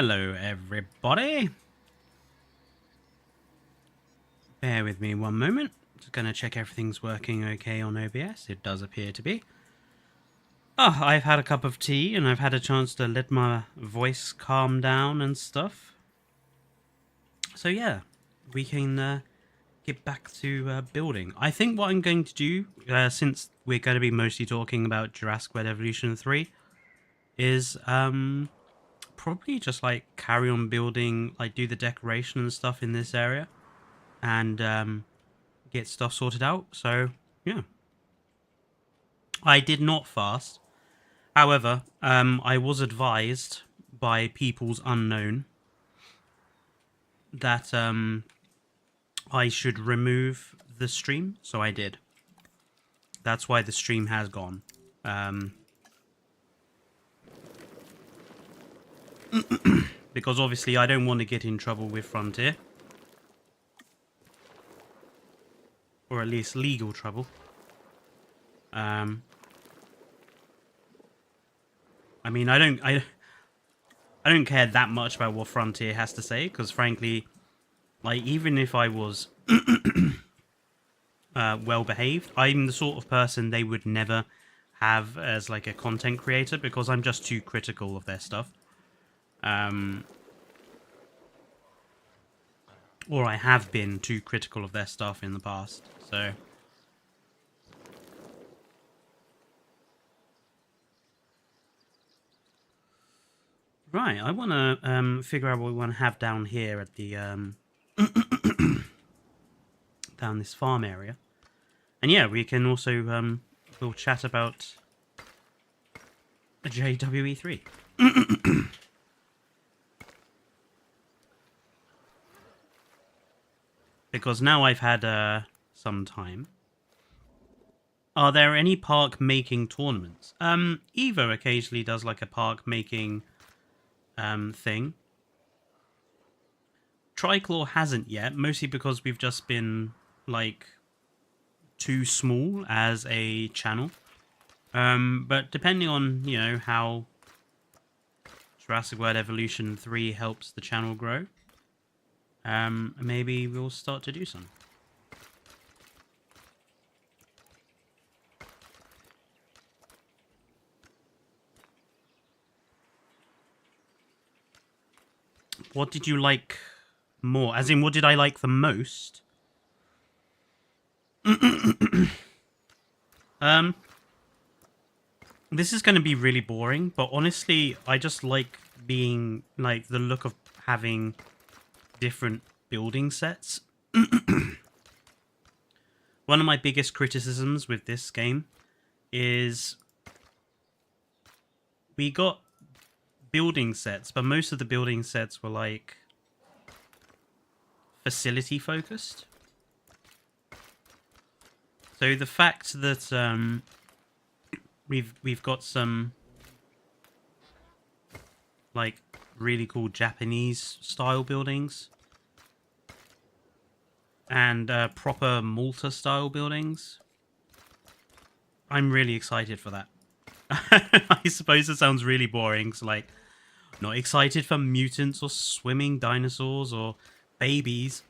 Hello everybody. Bear with me one moment. Just gonna check everything's working okay on OBS. It does appear to be. Oh, I've had a cup of tea and I've had a chance to let my voice calm down and stuff. So yeah, we can get back to building. I think what I'm going to do, since we're going to be mostly talking about Jurassic World Evolution 3, is probably just like carry on building, like do the decoration and stuff in this area, and get stuff sorted out. So yeah, I did not fast. However, I was advised by People's Unknown that I should remove the stream, so I did. That's why the stream has gone. Because obviously I don't want to get in trouble with Frontier. Or at least legal trouble. I mean, I don't care that much about what Frontier has to say, because frankly, like, even if I was well behaved, I'm the sort of person they would never have as like a content creator, because I'm just too critical of their stuff. Or I have been too critical of their stuff in the past, so... Right, I want to figure out what we want to have down here at the down this farm area, and yeah, we can also we'll chat about a JWE3. Because now I've had some time. Are there any park making tournaments? Eva occasionally does like a park making thing. Triclaw hasn't yet, mostly because we've just been like too small as a channel. But depending on, you know, how Jurassic World Evolution 3 helps the channel grow, maybe we'll start to do some. What did you like more? As in, what did I like the most? This is going to be really boring, but honestly, I just like being, like, the look of having different building sets. One of my biggest criticisms with this game is we got building sets, but most of the building sets were like facility focused. So the fact that we've got some like really cool Japanese style buildings and proper Malta style buildings, I'm really excited for that. I suppose it sounds really boring, so like, not excited for mutants or swimming dinosaurs or babies.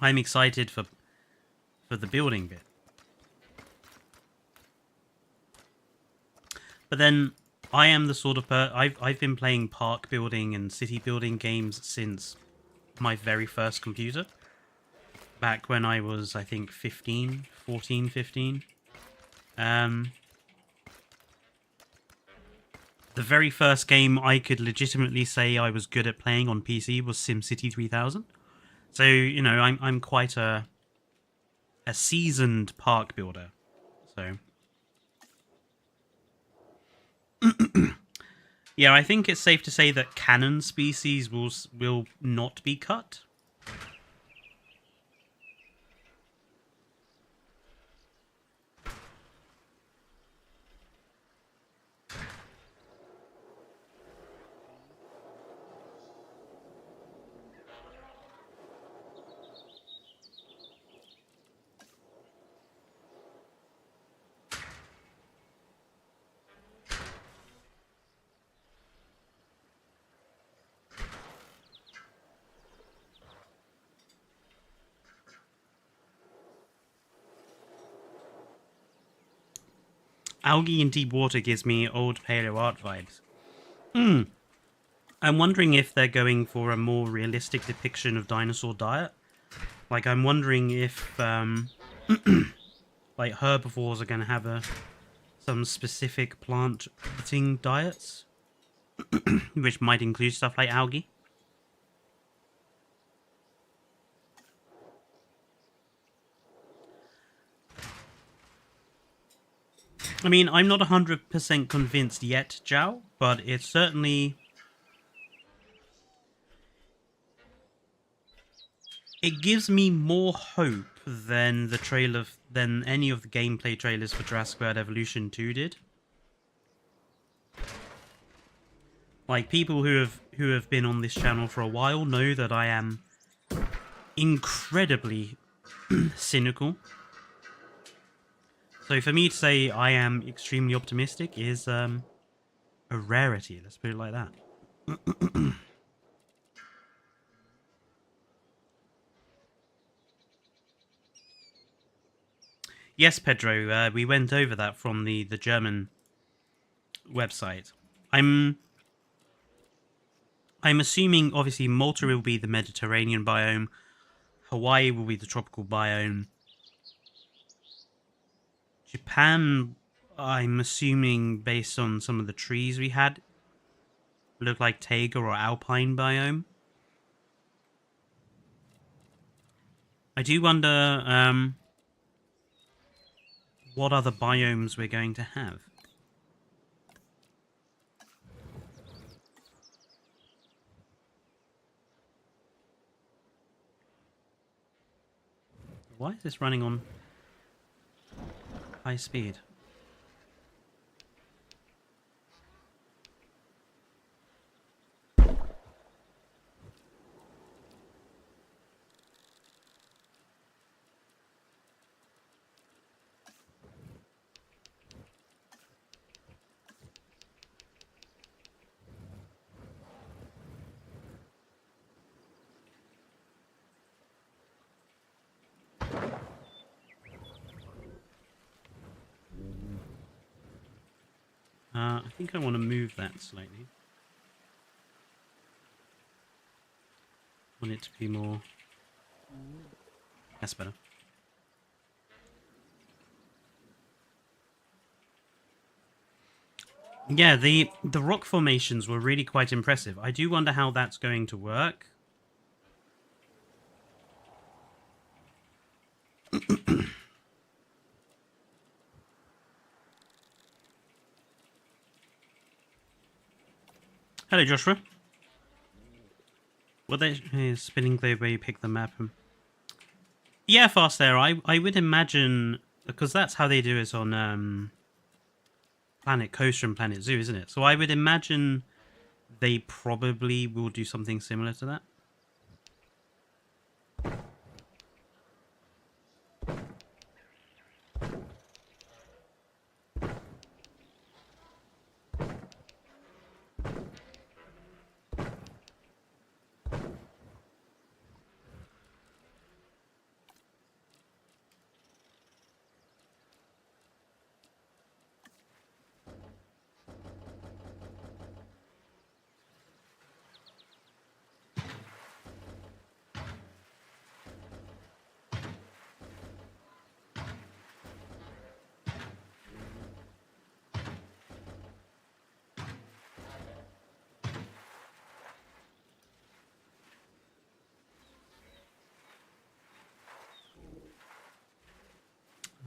I'm excited for the building bit. But then I am the sort of I've been playing park building and city building games since my very first computer. Back when I was, I think, 15. The very first game I could legitimately say I was good at playing on PC was SimCity 3000. So, you know, I'm quite a seasoned park builder. So, yeah, I think it's safe to say that canon species will not be cut. algae in deep water gives me old paleo art vibes. I'm wondering if they're going for a more realistic depiction of dinosaur diet. Like, I'm wondering if, like, herbivores are going to have some specific plant-eating diets, which might include stuff like algae. I mean, I'm not 100% convinced yet, Zhao, but it's certainly... It gives me more hope than than any of the gameplay trailers for Jurassic World Evolution 2 did. Like, people who have been on this channel for a while know that I am incredibly cynical. So for me to say I am extremely optimistic is a rarity, let's put it like that. Yes, Pedro, we went over that from the German website. I'm assuming, obviously, Malta will be the Mediterranean biome, Hawaii will be the tropical biome, Japan, I'm assuming, based on some of the trees we had, look like taiga or alpine biome. I do wonder what other biomes we're going to have. Why is this running on high speed? I think I want to move that slightly. I want it to be more... That's better. Yeah, the rock formations were really quite impressive. I do wonder how that's going to work. Hello, Joshua. What they spinning globe where you pick the map? Yeah, fast there. I would imagine, because that's how they do it on Planet Coaster and Planet Zoo, isn't it? So I would imagine they probably will do something similar to that.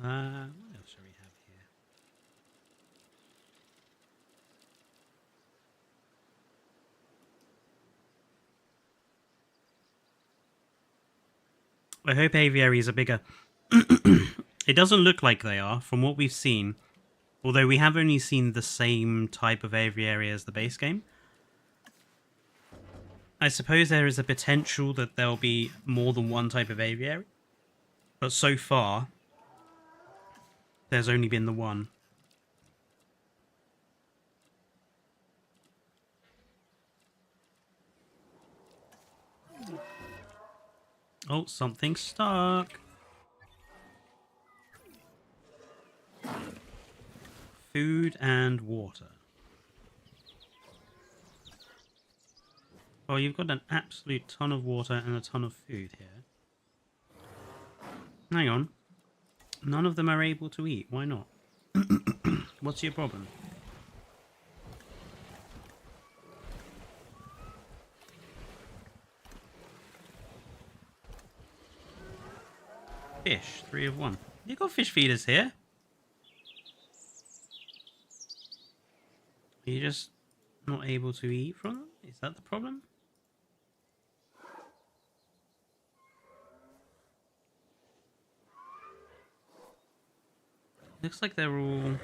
What else shall we have here? I hope aviaries are bigger. It doesn't look like they are, from what we've seen. Although we have only seen the same type of aviary as the base game. I suppose there is a potential that there'll be more than one type of aviary. But so far, there's only been the one. Oh, something stuck. Food and water. Oh, you've got an absolute ton of water and a ton of food here. Hang on. None of them are able to eat. Why not? What's your problem? Fish. 3 of 1. You got fish feeders here. Are you just not able to eat from them? Is that the problem? Looks like they're all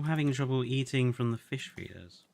having trouble eating from the fish feeders.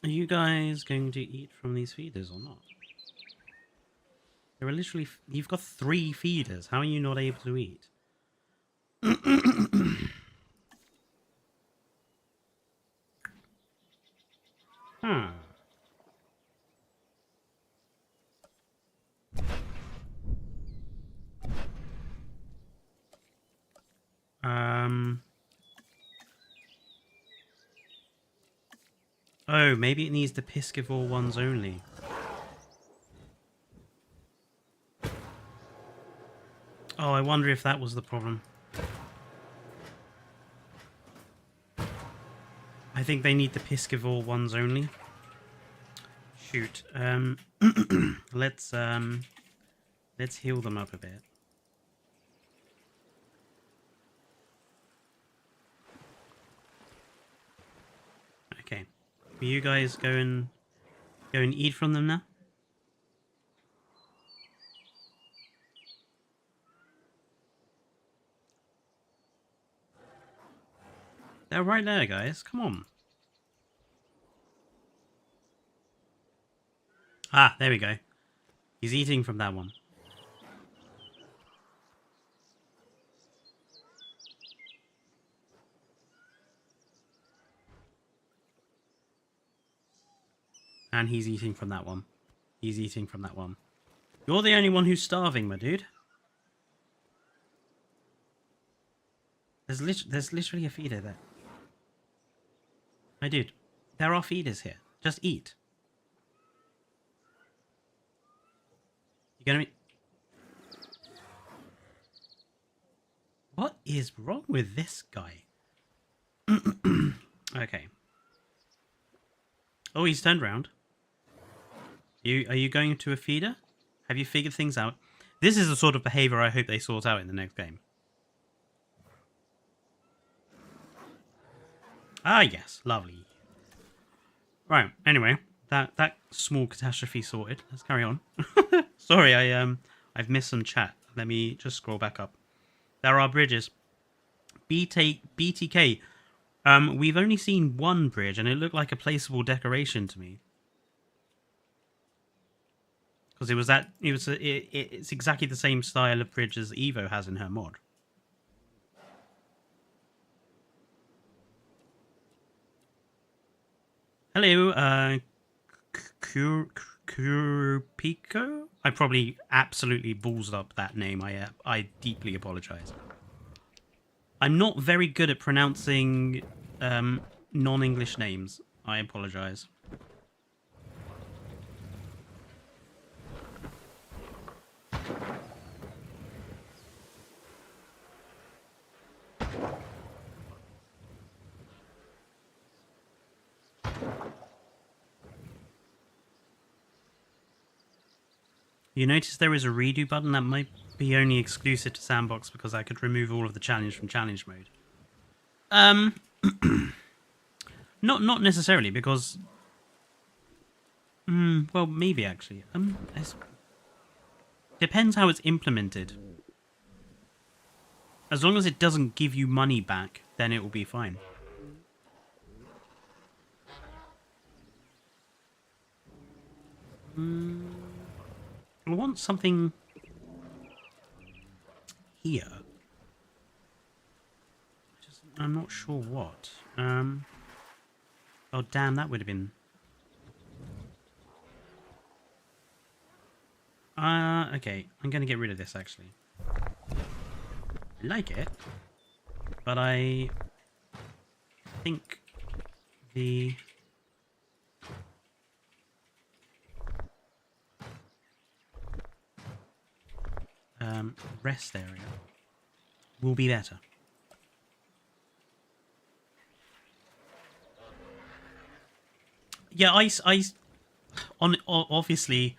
Are you guys going to eat from these feeders or not? There are literally... You've got 3 feeders. How are you not able to eat? Huh. Oh, maybe it needs the piscivore ones only. Oh, I wonder if that was the problem. I think they need the piscivore ones only. Shoot. Let's heal them up a bit. Okay. Will you guys go and eat from them now? They're right there, guys. Come on. Ah, there we go. He's eating from that one. And he's eating from that one. He's eating from that one. You're the only one who's starving, my dude. There's literally a feeder there. My dude, there are feeders here. Just eat. You gonna be... What is wrong with this guy? Okay. Oh, he's turned around. Are you going to a feeder? Have you figured things out? This is the sort of behavior I hope they sort out in the next game. Ah, yes. Lovely. Right. Anyway, that small catastrophe sorted. Let's carry on. Sorry, I've missed some chat. Let me just scroll back up. There are bridges. BTK. We've only seen one bridge, and it looked like a placeable decoration to me. Because it's exactly the same style of bridge as Evo has in her mod. Hello, Kurupiko? I probably absolutely ballsed up that name. I deeply apologize. I'm not very good at pronouncing non-English names. I apologize. You notice there is a redo button that might be only exclusive to Sandbox because I could remove all of the challenge from challenge mode. Not necessarily, because Well, maybe actually. Depends how it's implemented. As long as it doesn't give you money back, then it will be fine. I want something here. I'm not sure what. Oh damn, that would have been. Okay. I'm gonna get rid of this actually. I like it, but I think the rest area will be better. Yeah, obviously,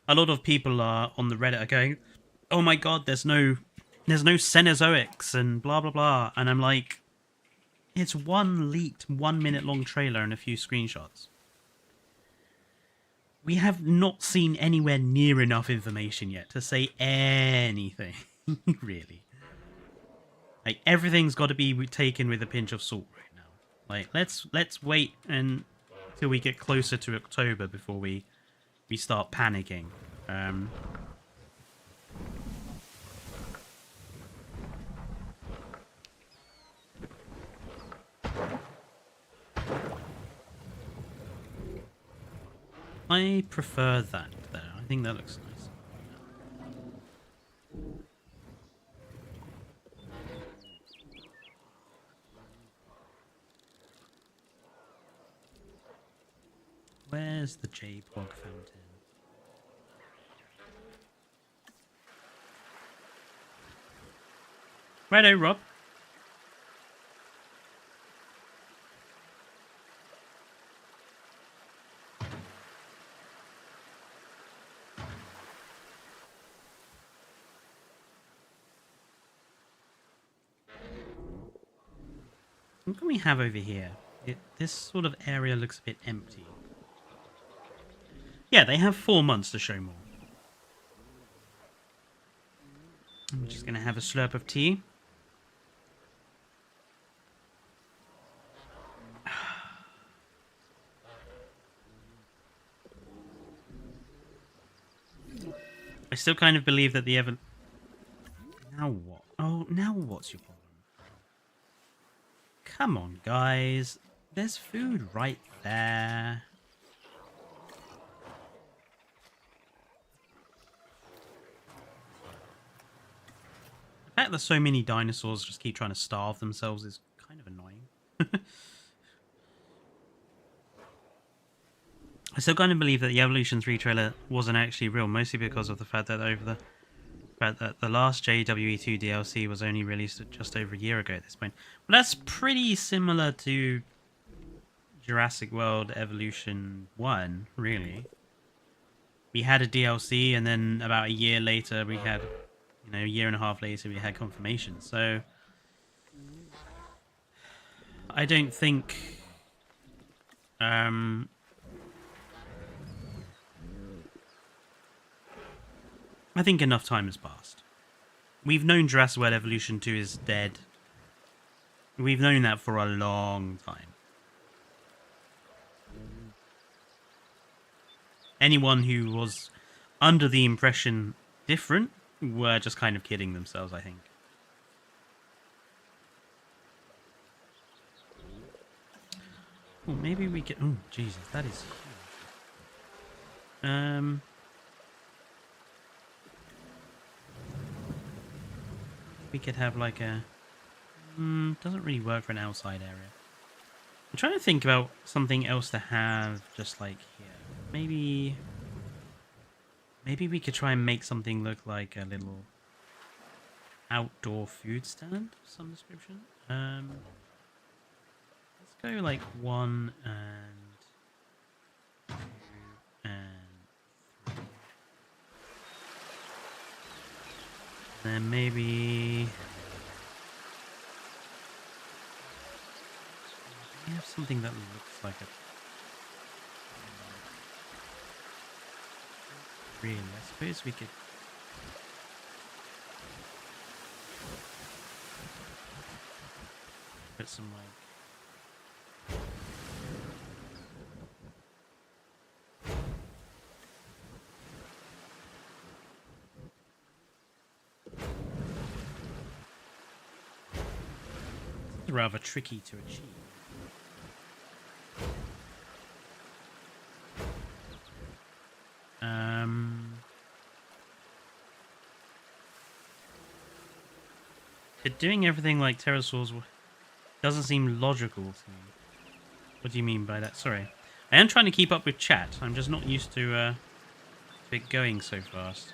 a lot of people are on the Reddit are going, "Oh my god, there's no Cenozoics and blah blah blah," and I'm like, it's one leaked 1 minute long trailer and a few screenshots. We have not seen anywhere near enough information yet to say anything, really. Like, everything's got to be taken with a pinch of salt right now. Like, let's wait until we get closer to October before we start panicking. I prefer that there. I think that looks nice. Where's the JPOG fountain? Righto, Rob. What can we have over here? This sort of area looks a bit empty. Yeah, they have 4 months to show more. I'm just going to have a slurp of tea. I still kind of believe that the Now what? Oh, now what's your problem? Come on, guys. There's food right there. The fact that so many dinosaurs just keep trying to starve themselves is kind of annoying. I still kind of believe that the Evolution 3 trailer wasn't actually real, mostly because of the fact that the last JWE2 DLC was only released just over a year ago at this point. Well, that's pretty similar to Jurassic World Evolution 1, really. We had a DLC, and then about a year later, we had, a year and a half later, we had confirmation. So, I don't think... I think enough time has passed. We've known Jurassic World Evolution 2 is dead. We've known that for a long time. Anyone who was under the impression different were just kind of kidding themselves, I think. Oh, maybe we could... Oh, Jesus, that is huge. We could have like a... doesn't really work for an outside area. I'm trying to think about something else to have just like here. Maybe we could try and make something look like a little outdoor food stand of some description. Let's go like 1 and 2 and 3. Then maybe we have something that looks like a... really. I suppose we could... put some, like... It's rather tricky to achieve. But doing everything like pterosaurs doesn't seem logical to me. What do you mean by that? Sorry. I am trying to keep up with chat. I'm just not used to it going so fast.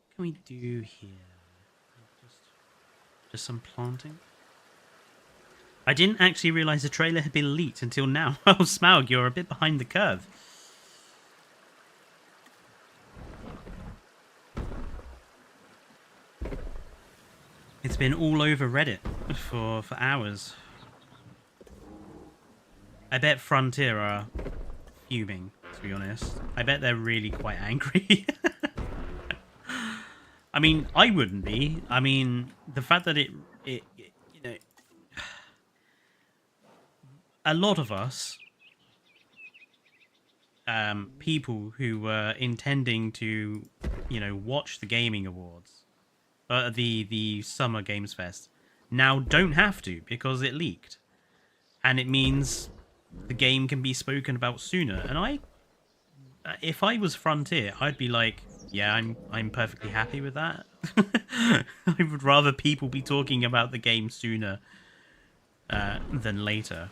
What can we do here? Just some planting. I didn't actually realise the trailer had been leaked until now. Oh, Smaug, you're a bit behind the curve. It's been all over Reddit for hours. I bet Frontier are fuming, to be honest. I bet they're really quite angry. I mean, I wouldn't be. I mean, the fact that it you know, a lot of us, people who were intending to, watch the gaming awards, the Summer Games Fest, now don't have to because it leaked, and it means the game can be spoken about sooner. And if I was Frontier, I'd be like, yeah, I'm perfectly happy with that. I would rather people be talking about the game sooner than later.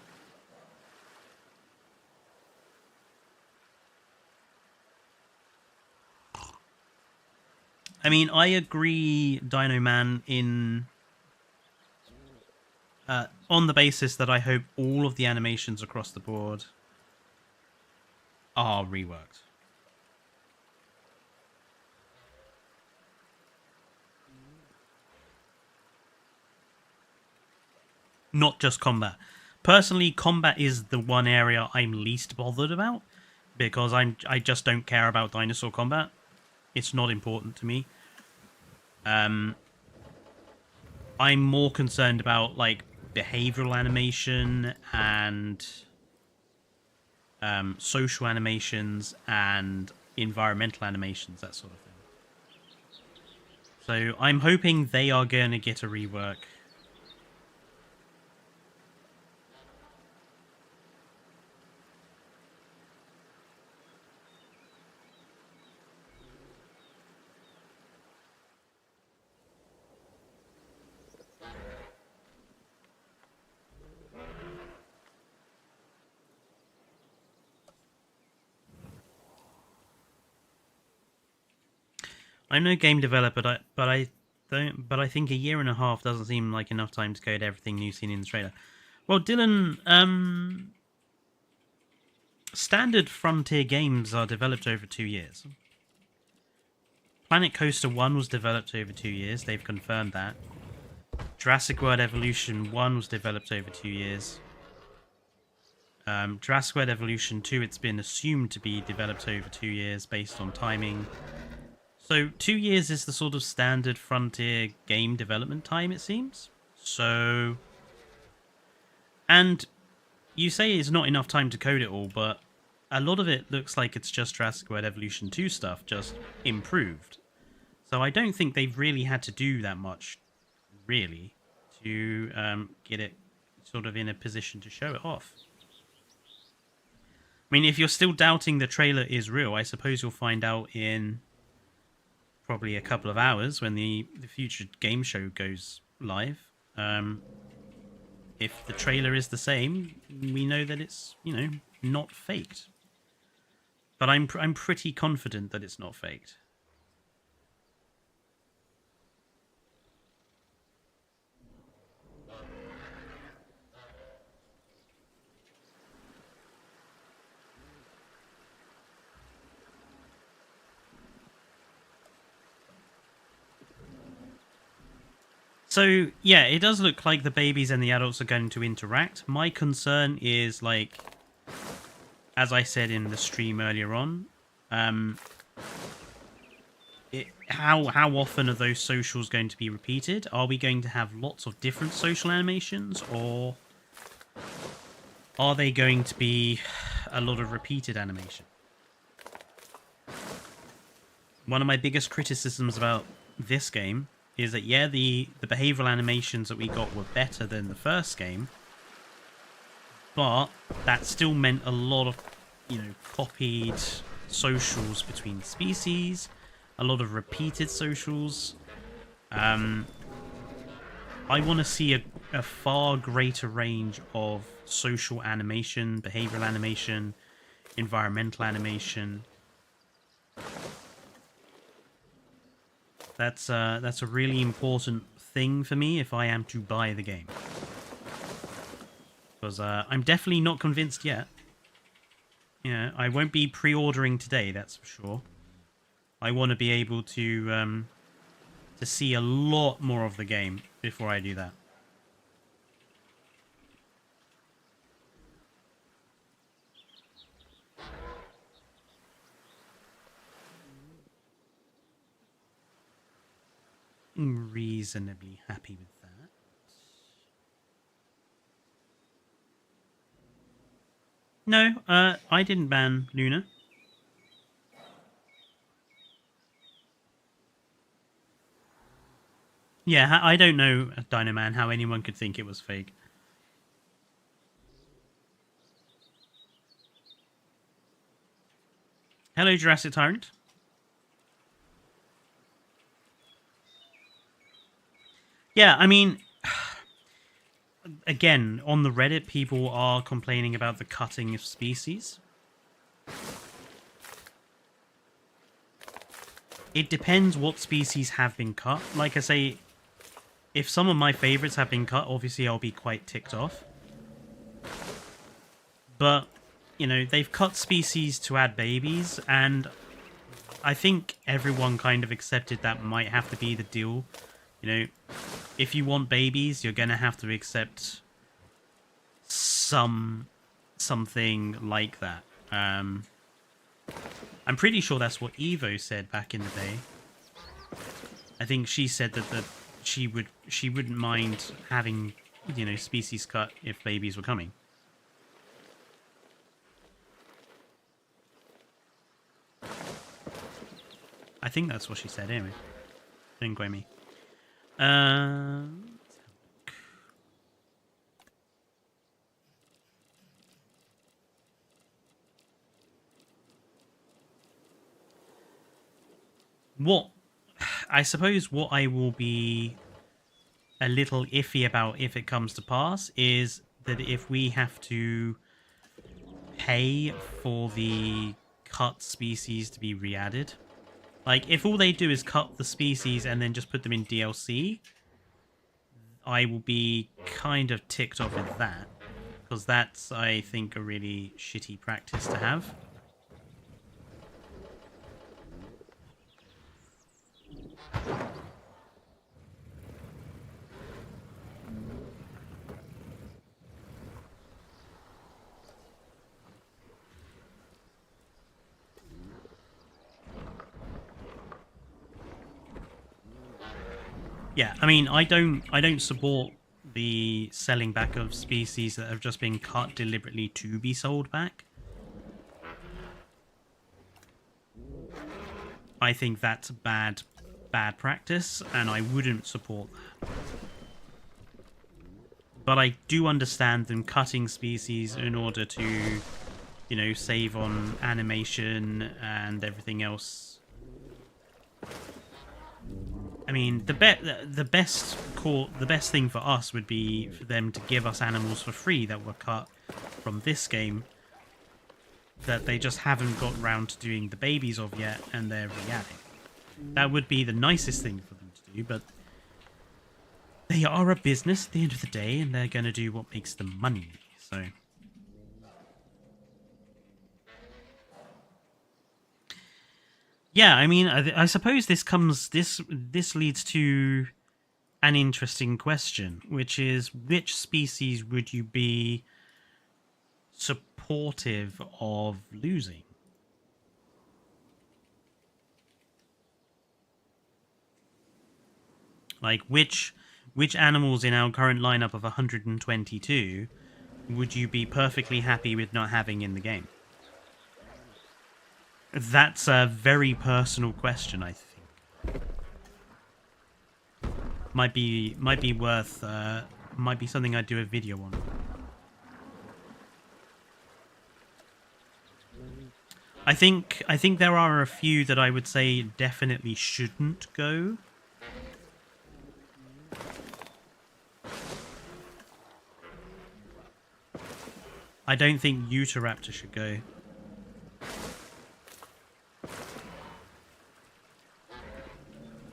I mean, I agree, Dino Man, on the basis that I hope all of the animations across the board are reworked. Not just combat. Personally, combat is the one area I'm least bothered about, because I just don't care about dinosaur combat. It's not important to me. I'm more concerned about like behavioral animation and social animations and environmental animations, that sort of thing. So I'm hoping they are going to get a rework. I'm no game developer, but I think a year and a half doesn't seem like enough time to code everything you've seen in the trailer. Well, Dylan, standard Frontier games are developed over 2 years. Planet Coaster 1 was developed over 2 years. They've confirmed that. Jurassic World Evolution 1 was developed over 2 years. Jurassic World Evolution 2, it's been assumed to be developed over 2 years based on timing. So 2 years is the sort of standard Frontier game development time, it seems. So, and you say it's not enough time to code it all, but a lot of it looks like it's just Jurassic World Evolution 2 stuff, just improved. So I don't think they've really had to do that much, really, to get it sort of in a position to show it off. I mean, if you're still doubting the trailer is real, I suppose you'll find out in probably a couple of hours when the future game show goes live. If the trailer is the same, we know that it's, not faked. But I'm pretty confident that it's not faked. So, yeah, it does look like the babies and the adults are going to interact. My concern is, like, as I said in the stream earlier on, how often are those socials going to be repeated? Are we going to have lots of different social animations, or are they going to be a lot of repeated animation? One of my biggest criticisms about this game is that, yeah, the behavioral animations that we got were better than the first game, but that still meant a lot of, copied socials between species, a lot of repeated socials. I want to see a far greater range of social animation, behavioral animation, environmental animation. That's a really important thing for me if I am to buy the game. Because I'm definitely not convinced yet. Yeah, I won't be pre-ordering today, that's for sure. I want to be able to see a lot more of the game before I do that. I'm reasonably happy with that. No, I didn't ban Luna. Yeah, I don't know, Dino Man, how anyone could think it was fake. Hello, Jurassic Tyrant. Yeah, I mean, again, on the Reddit, people are complaining about the cutting of species. It depends what species have been cut. Like I say, if some of my favorites have been cut, obviously I'll be quite ticked off. But, they've cut species to add babies, and I think everyone kind of accepted that might have to be the deal. If you want babies, you're going to have to accept something like that. I'm pretty sure that's what Evo said back in the day. I think she said that she wouldn't mind having, species cut if babies were coming. I think that's what she said anyway. Don't quote me. I suppose what I will be a little iffy about if it comes to pass is that if we have to pay for the cut species to be re-added. Like, if all they do is cut the species and then just put them in DLC, I will be kind of ticked off with that. Because that's, I think, a really shitty practice to have. Yeah, I mean, I don't support the selling back of species that have just been cut deliberately to be sold back. I think that's bad practice, and I wouldn't support that. But I do understand them cutting species in order to, save on animation and everything else. I mean, the best thing for us would be for them to give us animals for free that were cut from this game that they just haven't got round to doing the babies of yet, and they're re-adding. That would be the nicest thing for them to do, but they are a business at the end of the day, and they're going to do what makes them money, so... Yeah, I mean, I suppose this leads to an interesting question, which is which species would you be supportive of losing? Like which animals in our current lineup of 122 would you be perfectly happy with not having in the game? That's a very personal question, I think. Might be worth might be something I'd do a video on. I think there are a few that I would say definitely shouldn't go. I don't think Utahraptor should go.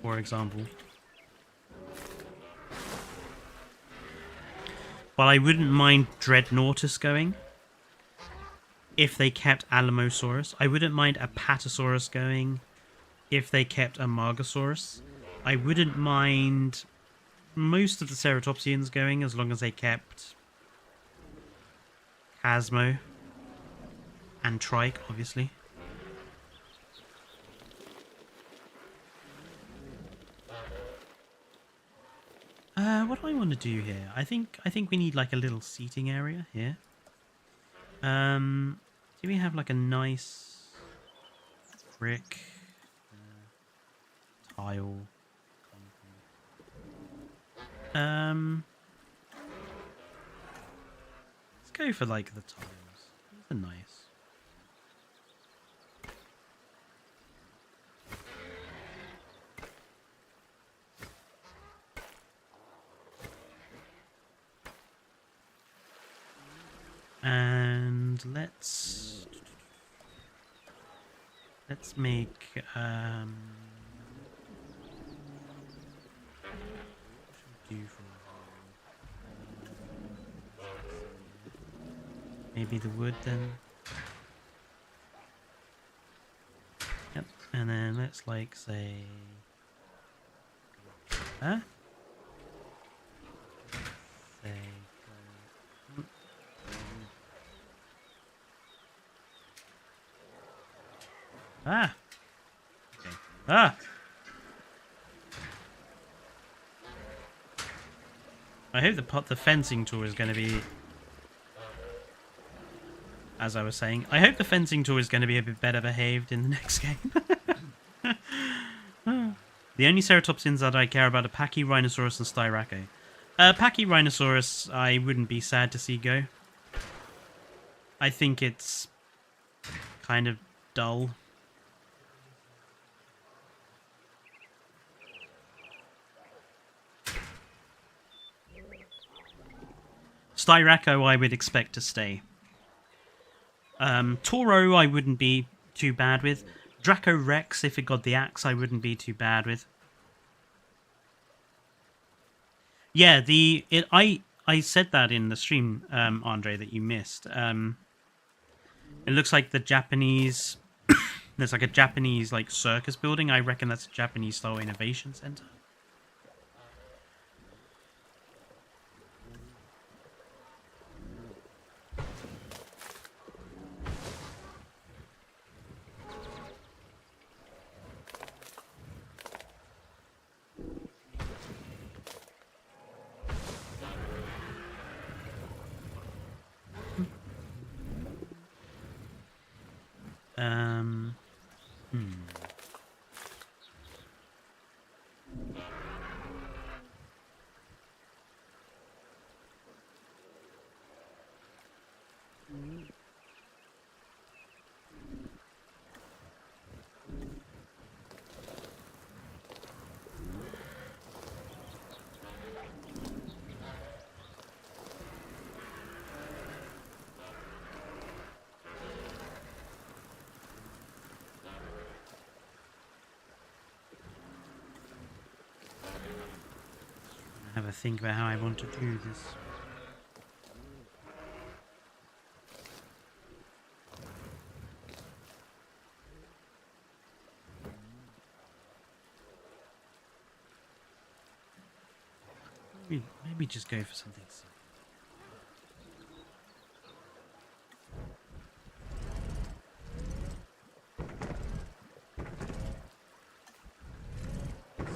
For example. But I wouldn't mind Dreadnoughtus going. If they kept Alamosaurus. I wouldn't mind Apatosaurus going. If they kept Amargasaurus. I wouldn't mind most of the Ceratopsians going as long as they kept Chasmo and Trike, obviously. What do I want to do here? I think we need like a little seating area here. Do we have like a nice brick tile? Let's go for like the tiles. These are nice. And let's make maybe the wood then. Yep, and then let's like say say ah. Okay. Ah. I hope the fencing tool is going to be, as I was saying, I hope the fencing tool is going to be a bit better behaved in the next game. The only Ceratopsians that I care about are Pachyrhinosaurus and Styraco. Pachyrhinosaurus I wouldn't be sad to see go. I think it's kind of dull. Styraco I would expect to stay. Toro I wouldn't be too bad with. Draco Rex, if it got the axe, I wouldn't be too bad with. Yeah, I said that in the stream, Andre, that you missed. It looks like the Japanese... there's like a Japanese like circus building. I reckon that's a Japanese style innovation center. Have a think about how I want to do this. Maybe just go for something simple.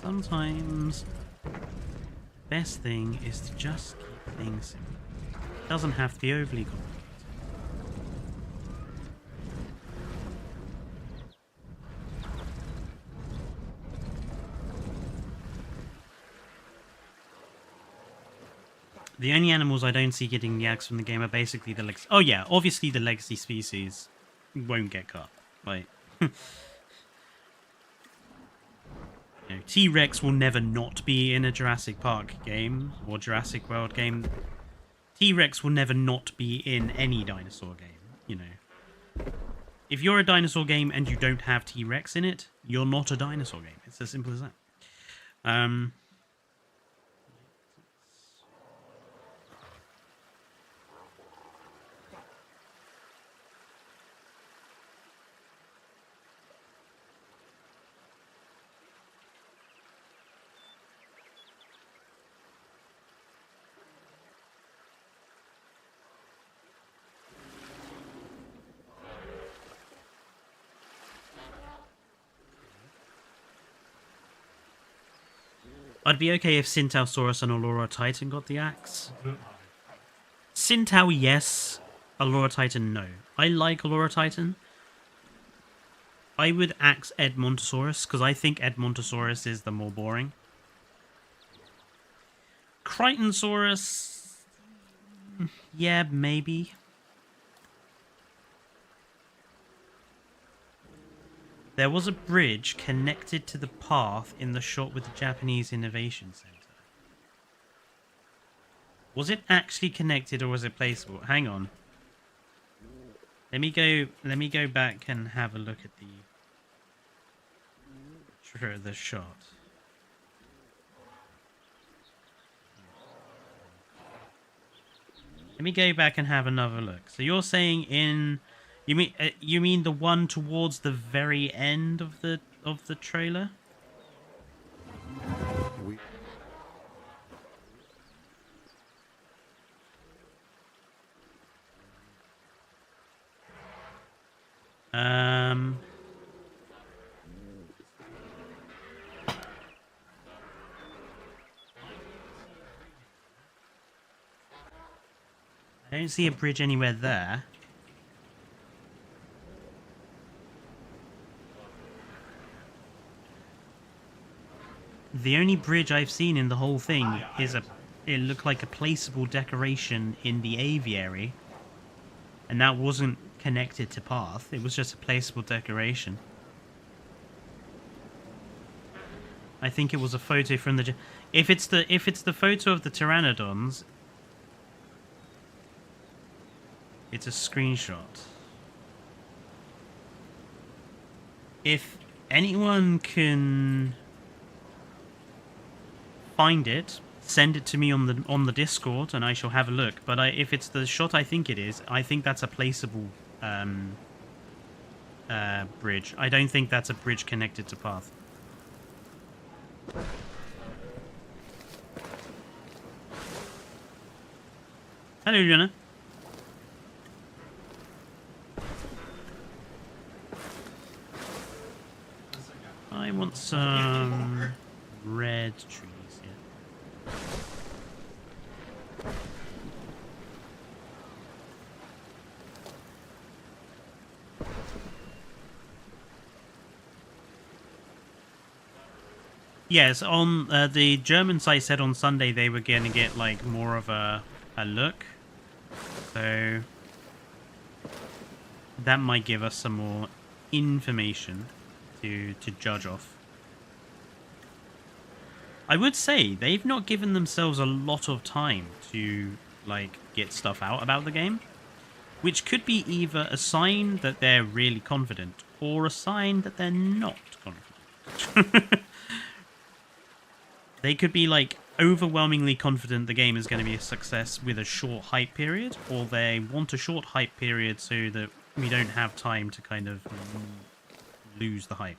Sometimes the best thing is to just keep things simple. It doesn't have to be overly complicated. The only animals I don't see getting the axe from the game are basically the legacy. Oh yeah, obviously the legacy species won't get cut. Like, T-Rex will never not be in a Jurassic Park game or Jurassic World game. T-Rex will never not be in any dinosaur game, you know. If you're a dinosaur game and you don't have T-Rex in it, you're not a dinosaur game. It's as simple as that. I'd be okay if Syntausaurus and Allura Titan got the axe. Syntau, yes. Allura Titan, no. I like Allura Titan. I would axe Edmontosaurus, because I think Edmontosaurus is the more boring. Crichtonsaurus... yeah, maybe. There was a bridge connected to the path in the shot with the Japanese Innovation Center. Was it actually connected or was it placeable? Hang on. Let me go back and have a look at the shot. Let me go back and have another look. So you're saying in you mean the one towards the very end of the trailer? I don't see a bridge anywhere there. The only bridge I've seen in the whole thing is it looked like a placeable decoration in the aviary. And that wasn't connected to path. It was just a placeable decoration. I think it was a photo from the... If it's the photo of the pteranodons, it's a screenshot. If anyone can find it, send it to me on the Discord, and I shall have a look. But if it's the shot I think it is, I think that's a placeable bridge. I don't think that's a bridge connected to path. Hello, Jenna. I want some red trees. Yes, on the German site said on Sunday they were going to get like more of a look, so that might give us some more information to judge off. I would say they've not given themselves a lot of time to like get stuff out about the game, which could be either a sign that they're really confident or a sign that they're not confident. They could be like overwhelmingly confident the game is going to be a success with a short hype period, or they want a short hype period so that we don't have time to kind of lose the hype.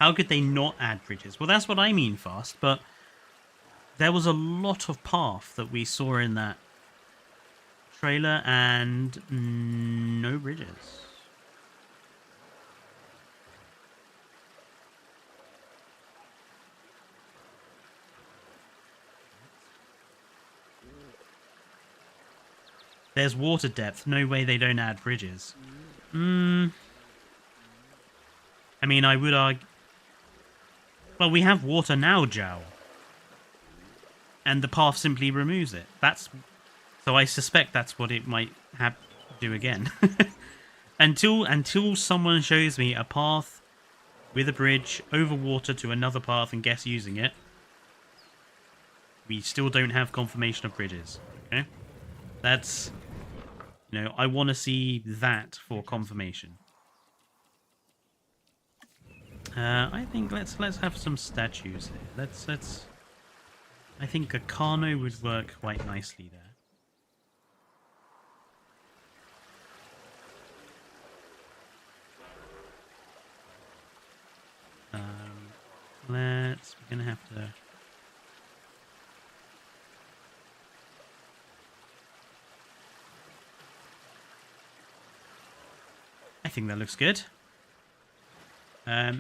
How could they not add bridges? Well, that's what I mean, Fast, but there was a lot of path that we saw in that trailer and no bridges. There's water depth. No way they don't add bridges. I mean, I would argue... Well, we have water now, Jowl. And the path simply removes it. So I suspect that's what it might do again. until someone shows me a path with a bridge over water to another path and guess using it, we still don't have confirmation of bridges. Okay? That's... You know, I want to see that for confirmation. I think let's have some statues here. Let's. I think a Kano would work quite nicely there. We're gonna have to. I think that looks good.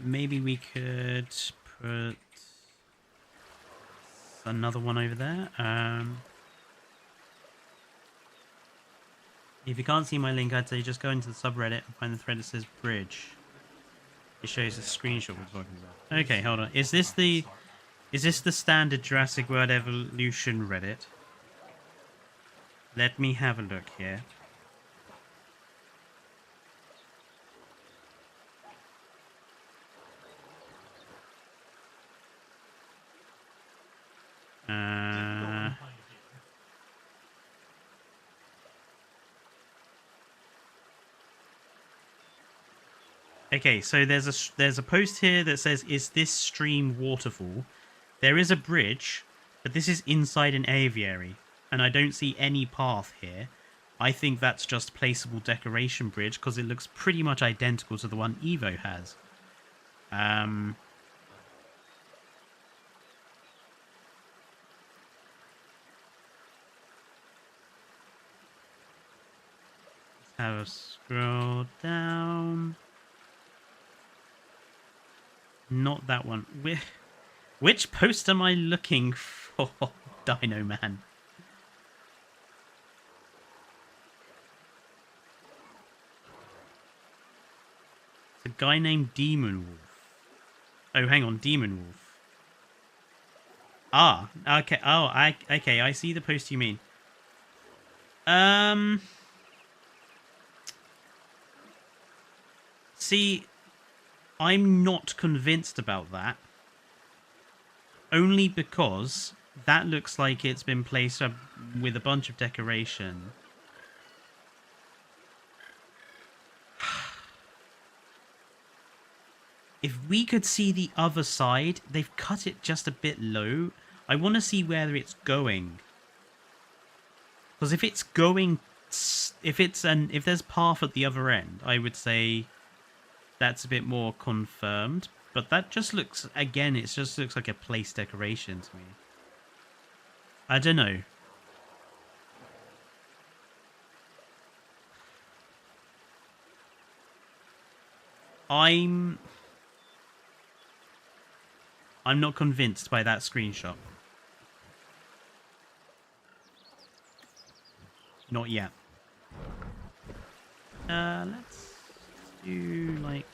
Maybe we could put another one over there. If you can't see my link, I'd say just go into the subreddit and find the thread that says bridge. It shows a screenshot we're talking about. Okay, hold on. Is this the standard Jurassic World Evolution Reddit? Let me have a look here. Okay, so there's a post here that says, "Is this stream waterfall?" There is a bridge, but this is inside an aviary, and I don't see any path here. I think that's just placeable decoration bridge because it looks pretty much identical to the one Evo has. Let's have a scroll down. Not that one. Which post am I looking for, Dino Man? It's a guy named Demon Wolf. Oh, hang on, Demon Wolf. Ah, okay. Oh, okay. I see the post you mean. See, I'm not convinced about that. Only because that looks like it's been placed with a bunch of decoration. If we could see the other side, they've cut it just a bit low. I want to see where it's going. Because if it's going, if there's path at the other end, I would say that's a bit more confirmed. But that just looks, again, it just looks like a place decoration to me. I don't know. I'm not convinced by that screenshot. Not yet. Let's do like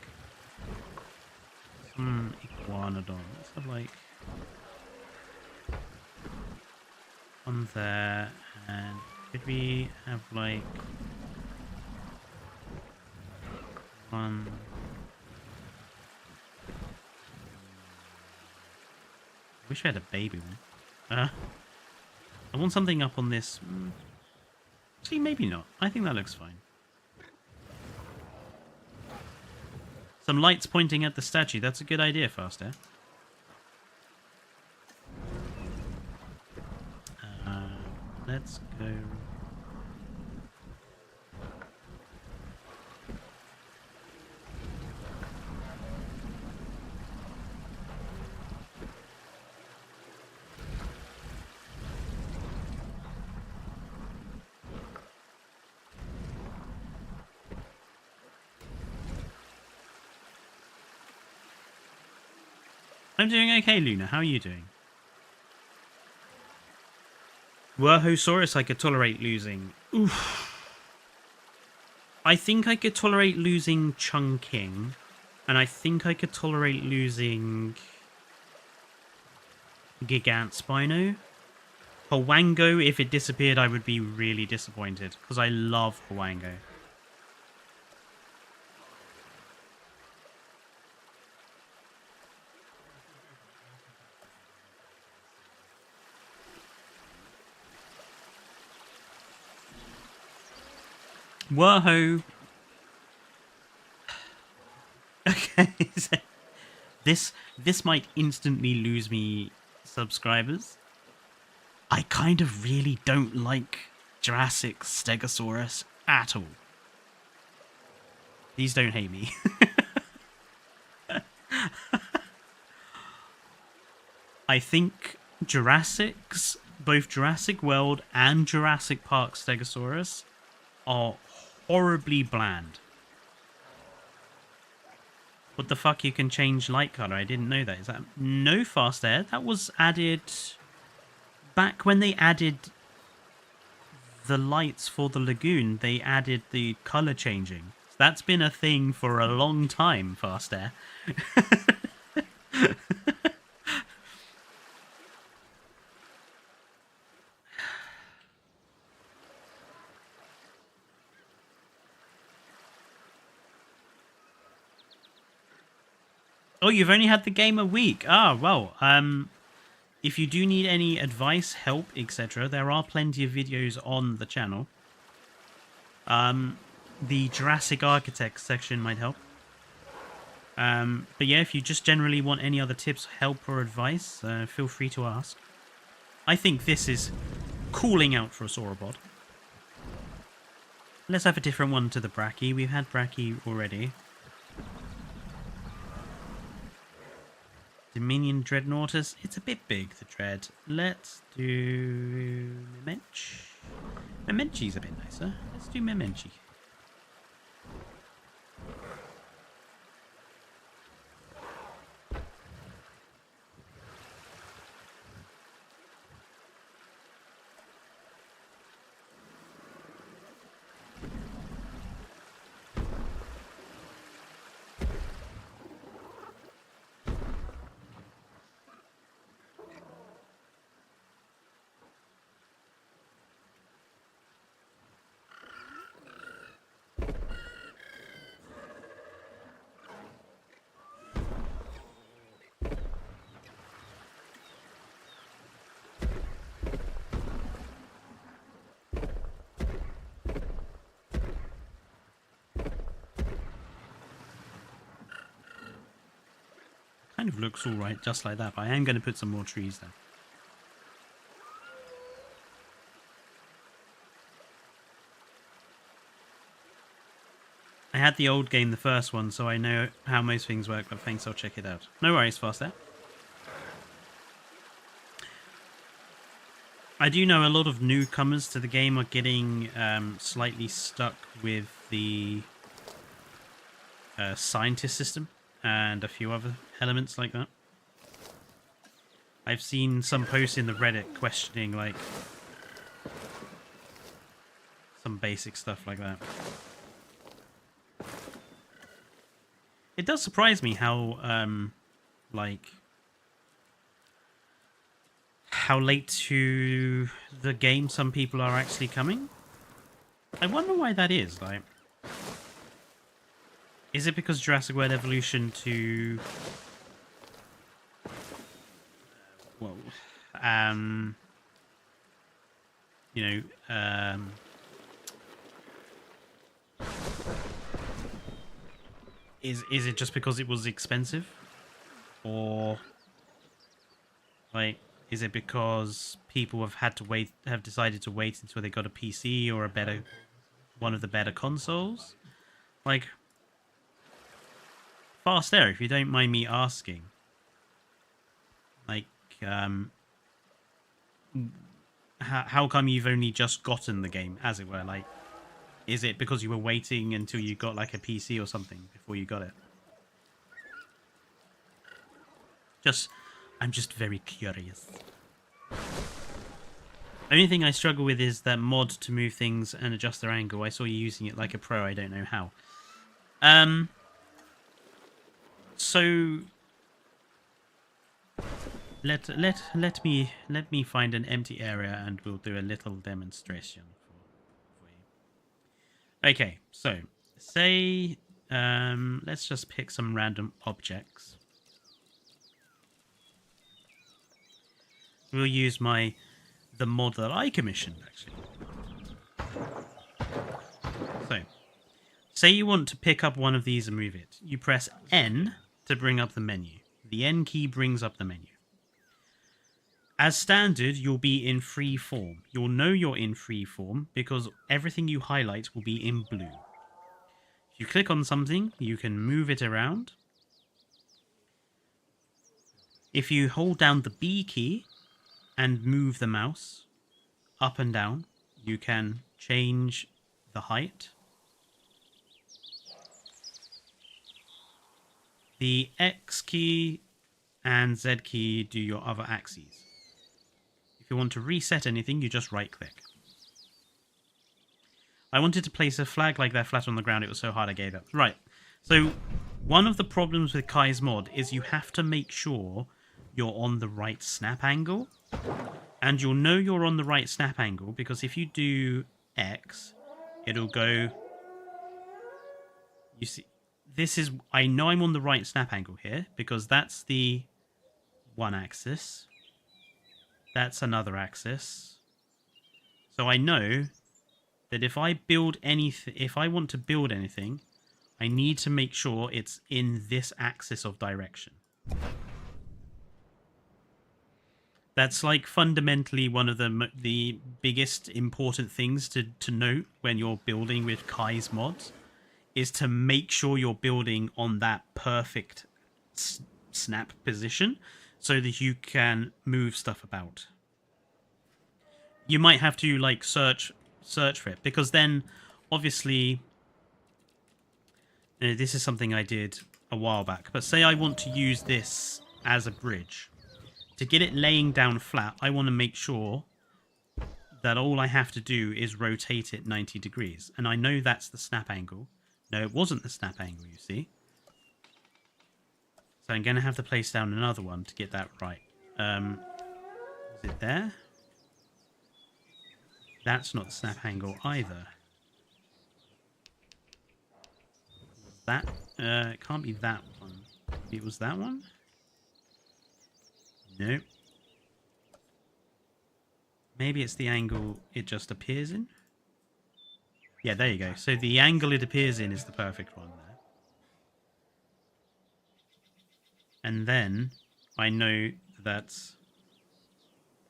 some iguanodon. Let's have like one there, and could we have like one? I wish we had a baby one. I want something up on this. See, maybe not. I think that looks fine. Some lights pointing at the statue. That's a good idea, Faster. Let's go. I'm doing okay, Luna. How are you doing? Werhosaurus I could tolerate losing. Oof. I think I could tolerate losing Chungking. And I think I could tolerate losing Gigant Spino. Hwango, if it disappeared, I would be really disappointed. Because I love Hwango. Whoa. Okay. This might instantly lose me subscribers. I kind of really don't like Jurassic Stegosaurus at all. Please don't hate me. I think Jurassic's, both Jurassic World and Jurassic Park Stegosaurus are horribly bland. What the fuck, you can change light color? I didn't know that. Is that no fast air? That was added back when they added the lights for the lagoon. They added the color changing. That's been a thing for a long time, fast air. Oh, you've only had the game a week. Ah, well, if you do need any advice, help, etc., there are plenty of videos on the channel. The Jurassic Architects section might help. But yeah, if you just generally want any other tips, help, or advice, feel free to ask. I think this is cooling out for a sauropod. Let's have a different one to the Brachy. We've had Brachy already. Dominion Dreadnoughtus. It's a bit big, the Dread. Let's do Memenchi. Memenchi's a bit nicer. Let's do Memenchi. Kind of looks alright just like that, but I am going to put some more trees there. I had the old game, the first one, so I know how most things work, but thanks, I'll check it out. No worries, Faster. I do know a lot of newcomers to the game are getting slightly stuck with the scientist system and a few other elements like that. I've seen some posts in the Reddit questioning, like, some basic stuff like that. It does surprise me how, like, how late to the game some people are actually coming. I wonder why that is, like... Is it because Jurassic World Evolution to... well, you know, is it just because it was expensive? Or, like, is it because people have decided to wait until they got a PC or one of the better consoles? Like... Fast there, if you don't mind me asking. Like, how come you've only just gotten the game, as it were? Like, is it because you were waiting until you got, like, a PC or something before you got it? I'm just very curious. Only thing I struggle with is that mod to move things and adjust their angle. I saw you using it like a pro. I don't know how. So let me find an empty area and we'll do a little demonstration for you. Okay, so say let's just pick some random objects. We'll use the mod that I commissioned actually. So say you want to pick up one of these and move it. You press N to bring up the menu. The N key brings up the menu. As standard, you'll be in free form. You'll know you're in free form because everything you highlight will be in blue. If you click on something, you can move it around. If you hold down the B key and move the mouse up and down, you can change the height. The X key and Z key do your other axes. If you want to reset anything, you just right click. I wanted to place a flag like that flat on the ground. It was so hard I gave up. Right. So one of the problems with Kai's mod is you have to make sure you're on the right snap angle. And you'll know you're on the right snap angle because if you do X, it'll go... You see, this is... I know I'm on the right snap angle here because that's the one axis. That's another axis. So I know that if I build anything... If I want to build anything, I need to make sure it's in this axis of direction. That's like fundamentally one of the biggest important things to note when you're building with Kai's mods is to make sure you're building on that perfect snap position so that you can move stuff about. You might have to like search for it because then obviously this is something I did a while back, but say I want to use this as a bridge. To get it laying down flat, I want to make sure that all I have to do is rotate it 90 degrees. And I know that's the snap angle. No, it wasn't the snap angle, you see. So I'm going to have to place down another one to get that right. Is it there? That's not the snap angle either. That, it can't be that one. It was that one? No. Maybe it's the angle it just appears in? Yeah, there you go. So the angle it appears in is the perfect one there. And then I know that's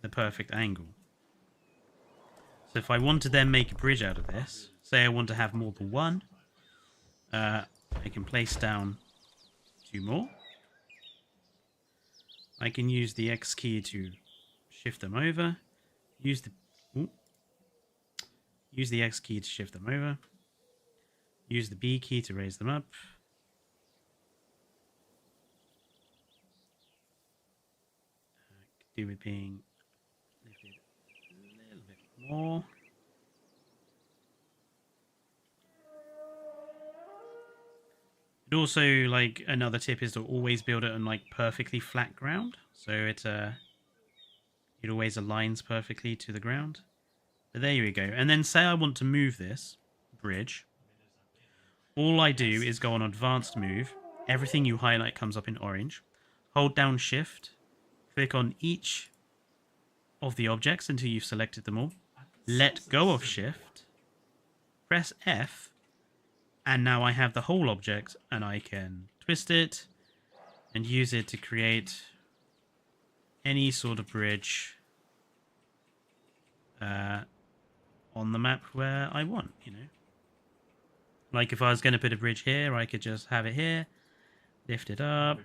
the perfect angle. So if I want to then make a bridge out of this, say I want to have more than one, I can place down 2 more. I can use the X key to shift them over. Use the X key to shift them over. Use the B key to raise them up. Could do with being lifted a little bit more. It also, like, another tip is to always build it on, like, perfectly flat ground. So it always aligns perfectly to the ground. But there you go. And then say I want to move this bridge. All I do is go on advanced move. Everything you highlight comes up in orange. Hold down shift. Click on each of the objects until you've selected them all. Let go of shift. Press F. And now I have the whole object, and I can twist it and use it to create any sort of bridge on the map where I want, you know. Like if I was going to put a bridge here, I could just have it here, lift it up,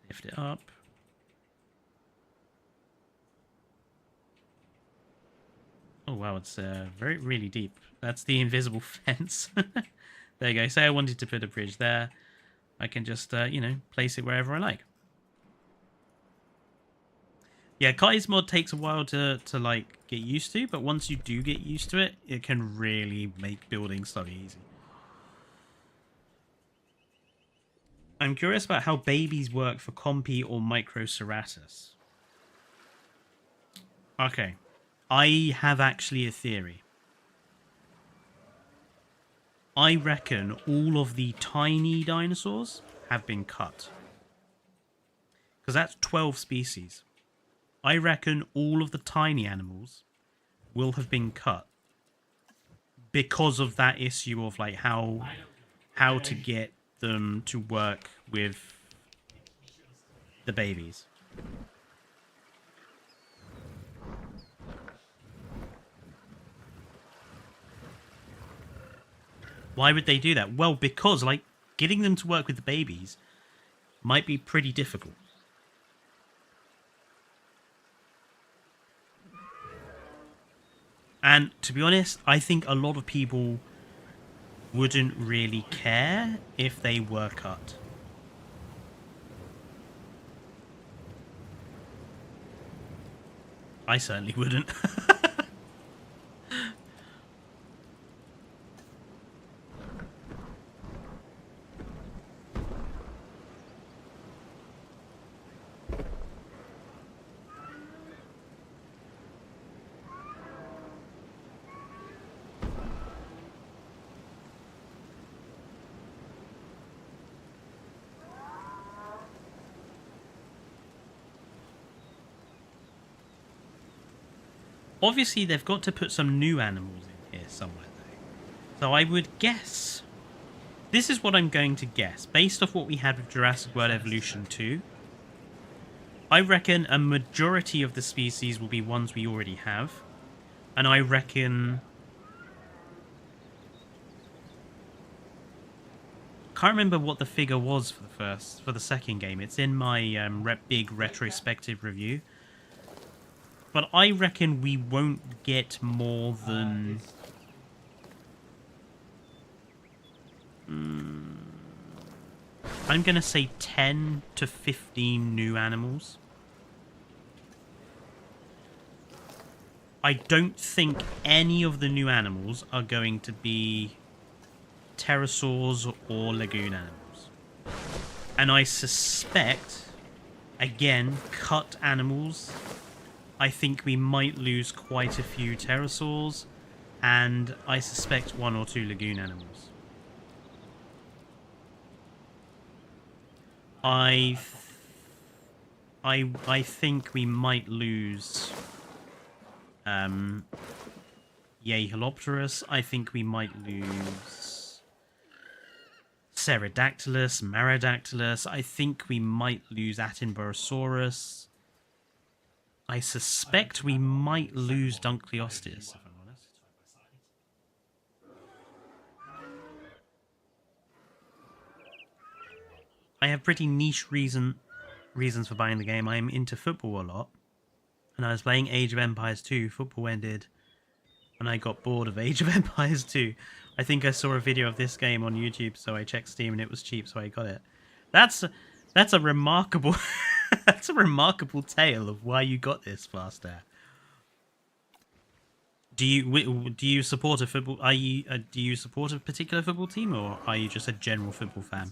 lift it up. Oh wow, it's really deep. That's the invisible fence. There you go. Say I wanted to put a bridge there. I can just, you know, place it wherever I like. Yeah, Kai's mod takes a while to like get used to, but once you do get used to it, it can really make building so easy. I'm curious about how babies work for Compy or Microceratus. Okay, I have actually a theory. I reckon all of the tiny dinosaurs have been cut. Because that's 12 species. I reckon all of the tiny animals will have been cut because of that issue of like how to get them to work with the babies. Why would they do that? Well, because like getting them to work with the babies might be pretty difficult. And to be honest, I think a lot of people wouldn't really care if they were cut. I certainly wouldn't. Obviously, they've got to put some new animals in here somewhere, though. So I would guess... This is what I'm going to guess. Based off what we had with Jurassic World Evolution 2, I reckon a majority of the species will be ones we already have. And I reckon... Can't remember what the figure was for the second game. It's in my big retrospective review. But I reckon we won't get more than... I'm going to say 10 to 15 new animals. I don't think any of the new animals are going to be pterosaurs or lagoon animals. And I suspect, again, cut animals... I think we might lose quite a few pterosaurs, and I suspect 1 or 2 lagoon animals. I think we might lose Yeholopterus. I think we might lose Pterodactylus, Marodactylus. I think we might lose Attenborosaurus. I suspect we might lose Dunkleosteus, if I'm honest. I have pretty niche reasons for buying the game. I'm into football a lot. And I was playing Age of Empires 2. Football ended. And I got bored of Age of Empires 2. I think I saw a video of this game on YouTube, so I checked Steam and it was cheap, so I got it. That's a remarkable... That's a remarkable tale of why you got this fast there. Do you support a football? Do you support a particular football team, or are you just a general football fan?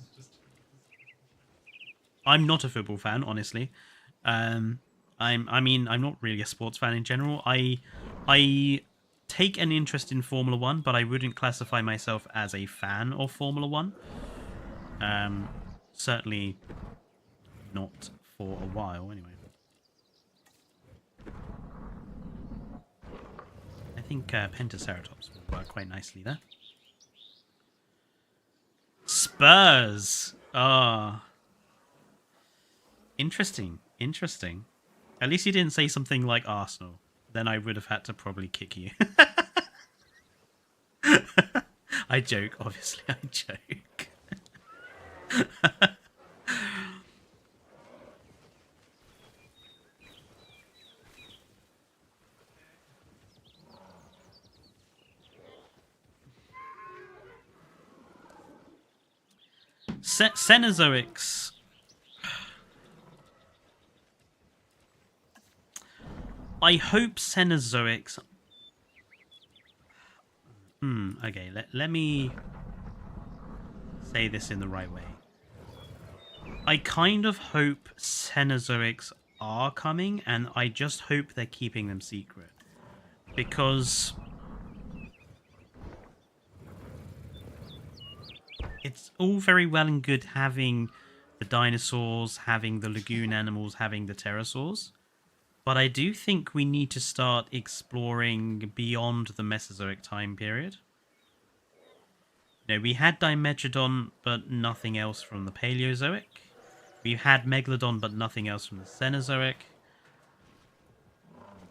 I'm not a football fan, honestly. I'm not really a sports fan in general. I take an interest in Formula 1, but I wouldn't classify myself as a fan of Formula 1. Certainly not for a while, anyway. I think Pentaceratops will work quite nicely there. Spurs! Ah. Interesting. Interesting. At least you didn't say something like Arsenal. Then I would have had to probably kick you. I joke, obviously. I joke. Cenozoics. I hope Cenozoics... okay, let me say this in the right way. I kind of hope Cenozoics are coming, and I just hope they're keeping them secret. Because it's all very well and good having the dinosaurs, having the lagoon animals, having the pterosaurs. But I do think we need to start exploring beyond the Mesozoic time period. You know, we had Dimetrodon, but nothing else from the Paleozoic. We've had Megalodon, but nothing else from the Cenozoic.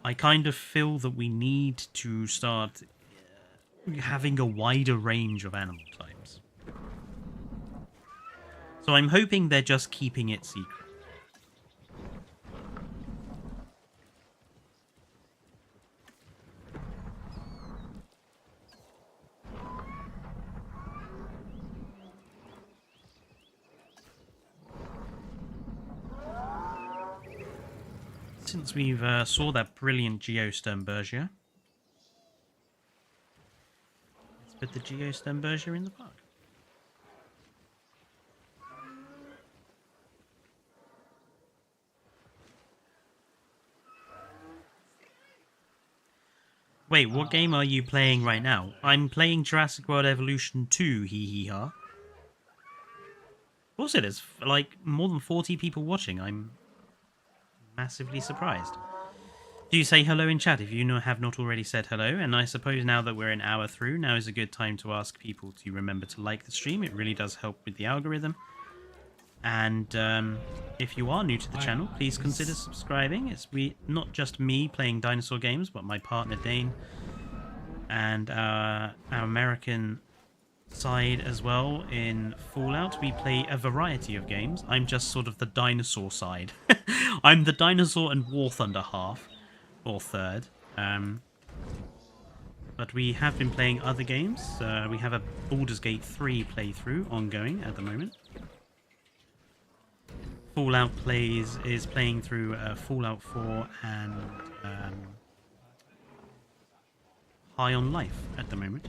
I kind of feel that we need to start having a wider range of animal types. So I'm hoping they're just keeping it secret. Since we've saw that brilliant Geostembergia, let's put the Geostembergia in the park. Wait, what game are you playing right now? I'm playing Jurassic World Evolution 2, hee hee ha. Of course it is. Like, more than 40 people watching. I'm massively surprised. Do say hello in chat if you have not already said hello, and I suppose now that we're an hour through, now is a good time to ask people to remember to like the stream. It really does help with the algorithm. And if you are new to the channel, please consider subscribing. It's not just me playing dinosaur games, but my partner Dane and our American side as well in Fallout. We play a variety of games. I'm just sort of the dinosaur side. I'm the dinosaur and War Thunder half, or third. But we have been playing other games. We have a Baldur's Gate 3 playthrough ongoing at the moment. Fallout is playing through Fallout 4 and High on Life at the moment.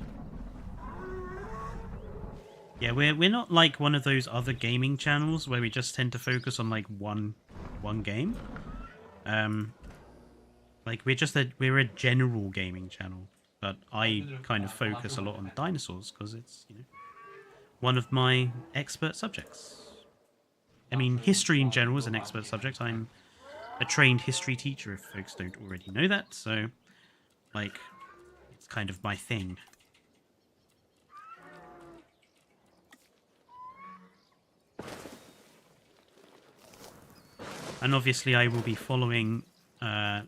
Yeah, we're not like one of those other gaming channels where we just tend to focus on like one game. Like we're a general gaming channel, but I kind of focus a lot on dinosaurs because it's, you know, one of my expert subjects. I mean, history in general is an expert subject. I'm a trained history teacher, if folks don't already know that, so, like, it's kind of my thing. And obviously I will be following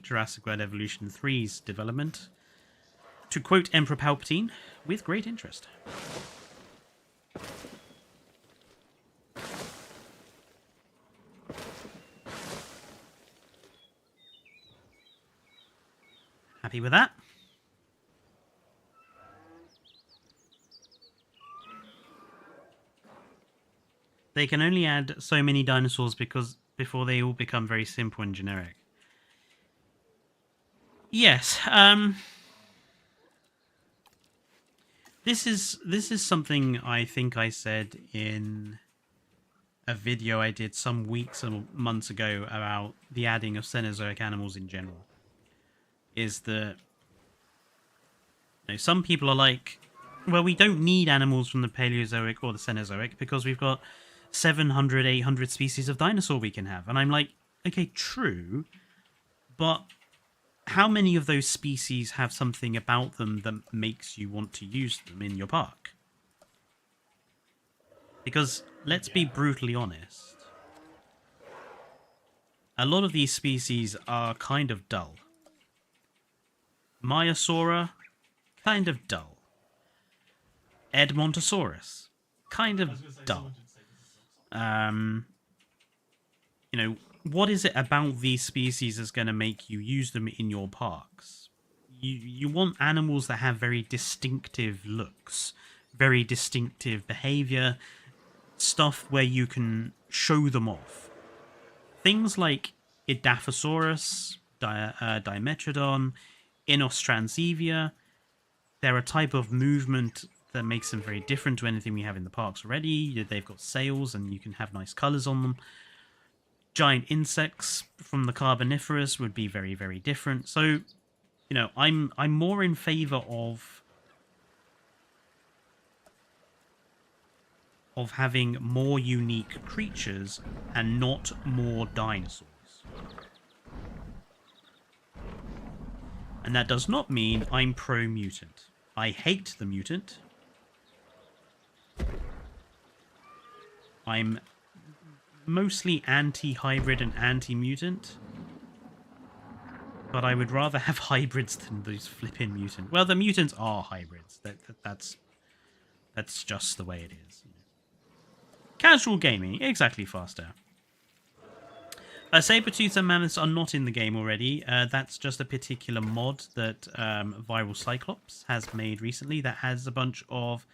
Jurassic World Evolution 3's development, to quote Emperor Palpatine, with great interest. Happy with that? They can only add so many dinosaurs before they all become very simple and generic. Yes, this is something I think I said in a video I did some weeks or months ago about the adding of Cenozoic animals in general. Is that, you know, some people are like, well, we don't need animals from the Paleozoic or the Cenozoic because we've got 700, 800 species of dinosaur we can have. And I'm like, okay, true, but how many of those species have something about them that makes you want to use them in your park? Because, let's be brutally honest, a lot of these species are kind of dull. Myosaura, kind of dull. Edmontosaurus, kind of dull. You know, what is it about these species that's going to make you use them in your parks? You want animals that have very distinctive looks, very distinctive behavior, stuff where you can show them off. Things like Edaphosaurus, Dimetrodon, Inostransevia, they're a type of movement that makes them very different to anything we have in the parks already. They've got sails and you can have nice colours on them. Giant insects from the Carboniferous would be very, very different. So, you know, I'm more in favour of having more unique creatures and not more dinosaurs. And that does not mean I'm pro-mutant. I hate the mutant. I'm mostly anti-hybrid and anti-mutant. But I would rather have hybrids than those flipping mutant. Well, the mutants are hybrids. That's just the way it is. Casual gaming, exactly, faster. Sabertooths and mammoths are not in the game already. That's just a particular mod that Viral Cyclops has made recently that has a bunch of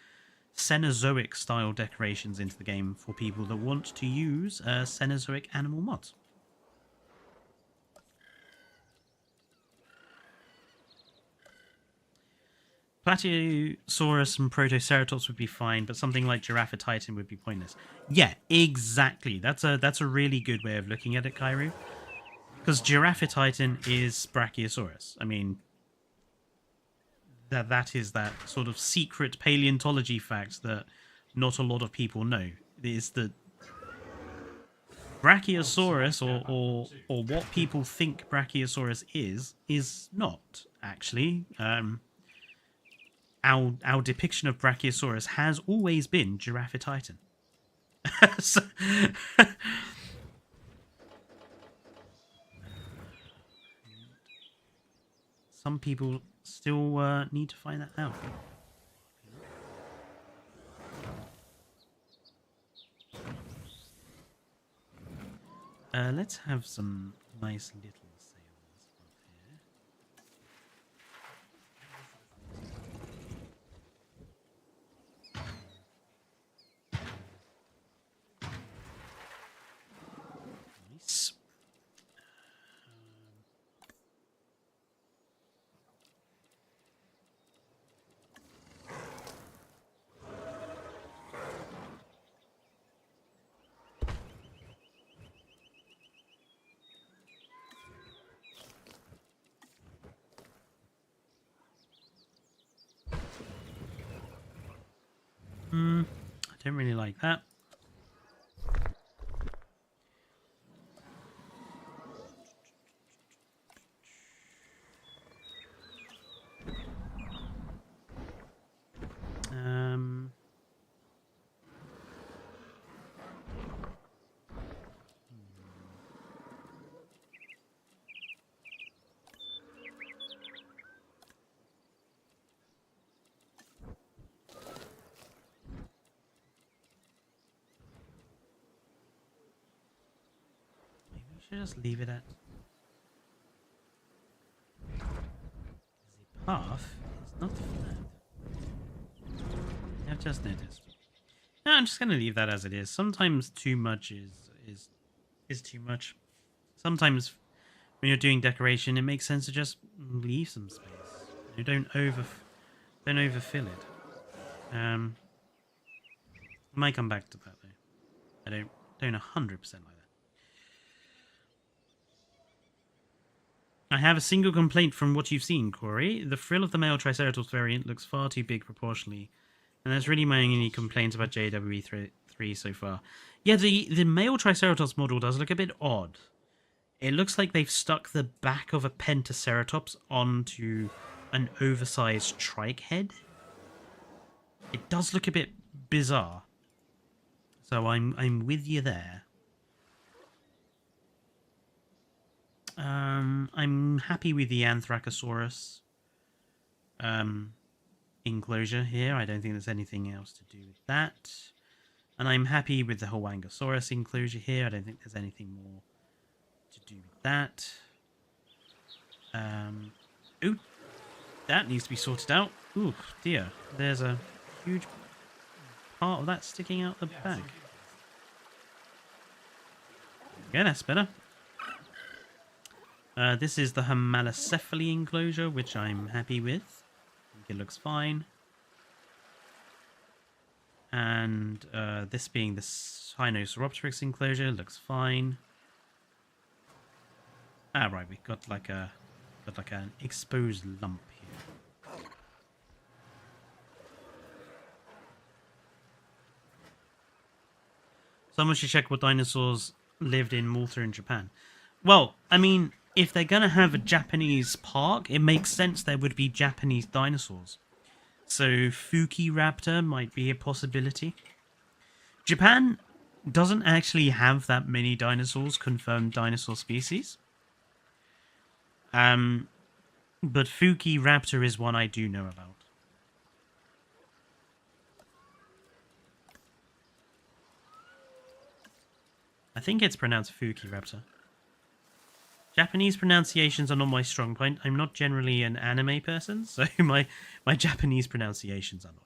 Cenozoic style decorations into the game for people that want to use Cenozoic animal mods. Plateosaurus and Protoceratops would be fine, but something like Giraffatitan would be pointless. Yeah, exactly. That's a really good way of looking at it, Kairu. Because Giraffatitan is Brachiosaurus. I mean, that is that sort of secret paleontology fact that not a lot of people know. Is that Brachiosaurus, or what people think Brachiosaurus is not, actually. Our depiction of Brachiosaurus has always been Giraffatitan. So, some people still need to find that out. Let's have some nice little sails up here. Nice. I don't really like that. Just leave it at the path is not flat. I've just noticed. No, I'm just gonna leave that as it is. Sometimes too much is too much. Sometimes when you're doing decoration, it makes sense to just leave some space. You don't overfill it. I might come back to that though. I don't 100% like that. I have a single complaint from what you've seen, Corey. The frill of the male Triceratops variant looks far too big proportionally. And that's really my only complaint about JWE3 so far. Yeah, the male Triceratops model does look a bit odd. It looks like they've stuck the back of a Pentaceratops onto an oversized trike head. It does look a bit bizarre. So I'm with you there. I'm happy with the Anthracosaurus enclosure here. I don't think there's anything else to do with that. And I'm happy with the Huangosaurus enclosure here. I don't think there's anything more to do with that. Ooh, that needs to be sorted out. Ooh, dear. There's a huge part of that sticking out the back. Yeah, that's better. This is the Homalocephaly enclosure, which I'm happy with. I think it looks fine. And this being the Sinosauropteryx enclosure, looks fine. Ah, right, we've got like an exposed lump here. Someone should check what dinosaurs lived in Malta and Japan. Well, I mean, if they're going to have a Japanese park, it makes sense there would be Japanese dinosaurs. So Fukiraptor might be a possibility. Japan doesn't actually have that many dinosaurs, confirmed dinosaur species. But Fukiraptor is one I do know about. I think it's pronounced Fukiraptor. Japanese pronunciations are not my strong point. I'm not generally an anime person, so my Japanese pronunciations are not good.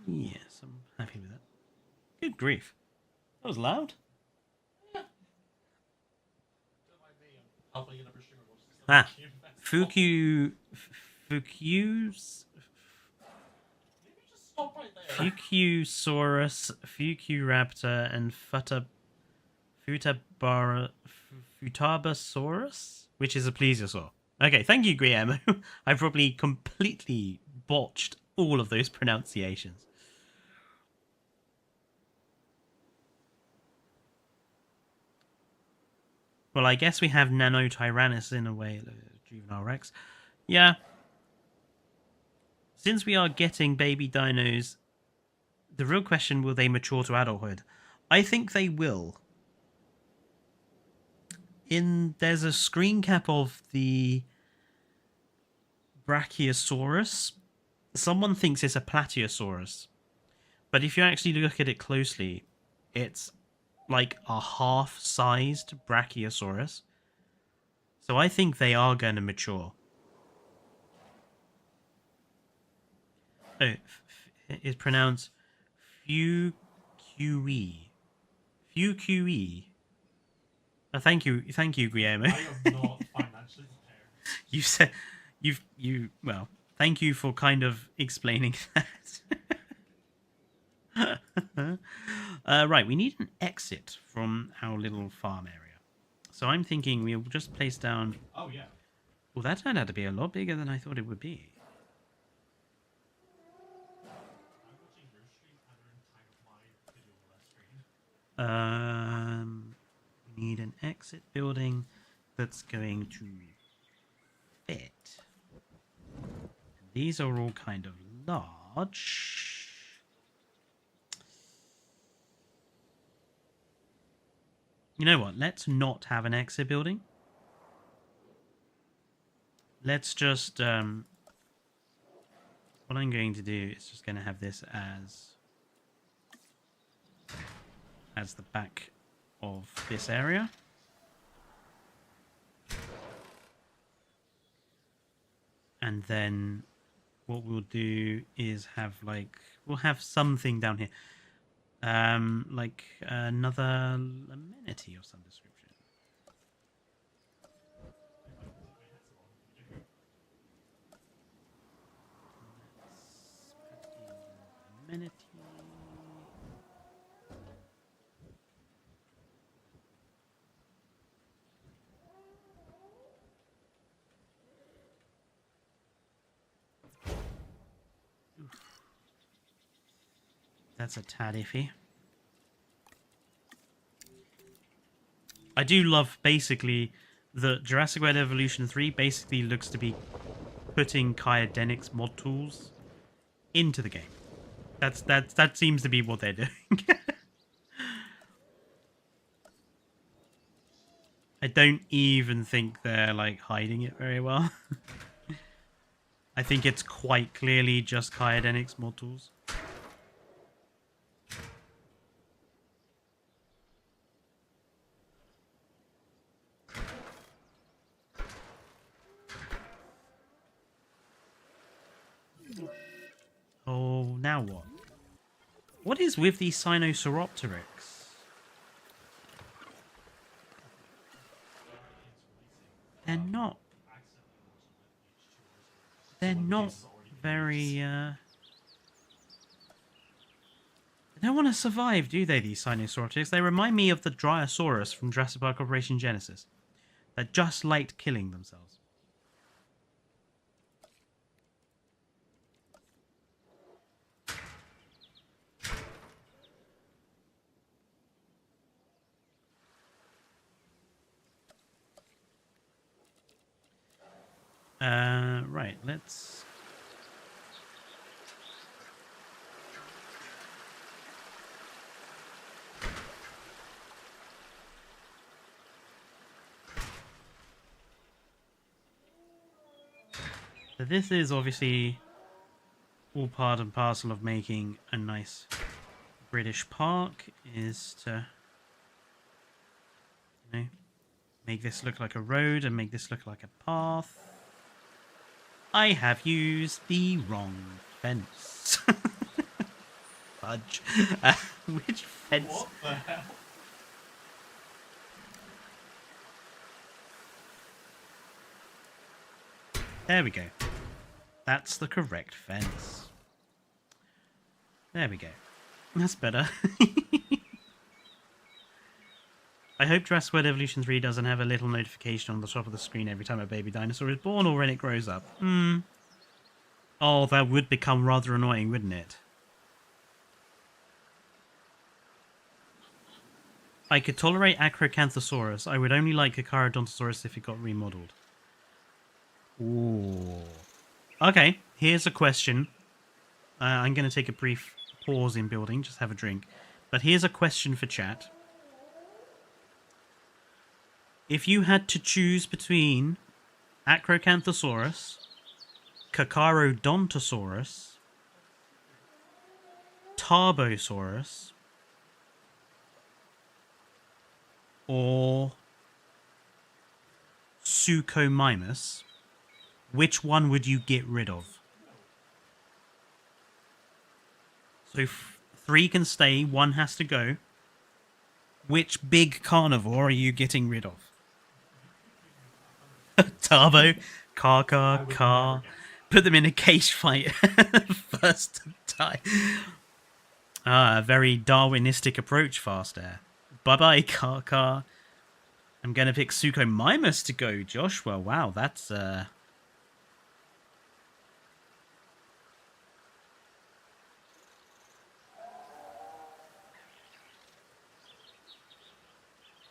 Yes, I'm happy with that. Good grief. That was loud. Ah, Fukusaurus, Fukuraptor, and Futabasaurus, which is a plesiosaur. Okay, thank you, Guillermo. I probably completely botched all of those pronunciations. Well, I guess we have Nanotyrannus in a way, Juvenile Rex. Yeah. Since we are getting baby dinos, the real question, will they mature to adulthood? I think they will. There's a screen cap of the Brachiosaurus. Someone thinks it's a Plateosaurus. But if you actually look at it closely, it's like a half-sized Brachiosaurus. So I think they are going to mature. Oh, it's pronounced Fuque. Fuque. Oh, thank you, Guillermo. I am not financially prepared. Well, thank you for kind of explaining that. Right, we need an exit from our little farm area. So I'm thinking we'll just place down... Oh, yeah. Well, that turned out to be a lot bigger than I thought it would be. I'm watching your stream and they're in time of my video last stream. We need an exit building that's going to fit. And these are all kind of large. You know what? Let's not have an exit building. Let's just... what I'm going to do is just going to have this as the back of this area. And then what we'll do is have we'll have something down here. Like another amenity of some description. Amenity. That's a tad iffy. I do love basically that Jurassic World Evolution 3 basically looks to be putting Kyodenics mod tools into the game. That seems to be what they're doing. I don't even think they're like hiding it very well. I think it's quite clearly just Kyodenics mod tools. Oh, now what? What is with these Sinosauropteryx? They're not. They're not very. They don't want to survive, do they? These Sinosauropteryx. They remind me of the Dryosaurus from Jurassic Park Operation Genesis. They just liked killing themselves. Right, let's... So this is obviously all part and parcel of making a nice British park, is to, you know, make this look like a road and make this look like a path. I have used the wrong fence. Fudge. Which fence? What the hell? There we go. That's the correct fence. There we go. That's better. I hope Jurassic World Evolution 3 doesn't have a little notification on the top of the screen every time a baby dinosaur is born or when it grows up. Oh, that would become rather annoying, wouldn't it? I could tolerate Acrocanthosaurus. I would only like Carcharodontosaurus if it got remodeled. Ooh. Okay, here's a question. I'm going to take a brief pause in building, just have a drink. But here's a question for chat. If you had to choose between Acrocanthosaurus, Carcharodontosaurus, Tarbosaurus, or Suchomimus, which one would you get rid of? So 3 can stay, 1 has to go. Which big carnivore are you getting rid of? Tarbo, Car. Put them in a cage fight. First to die. Ah, a very Darwinistic approach, Fast Air. Bye-bye, Car. I'm going to pick Suchomimus to go, Josh. Well, wow, that's... Oh,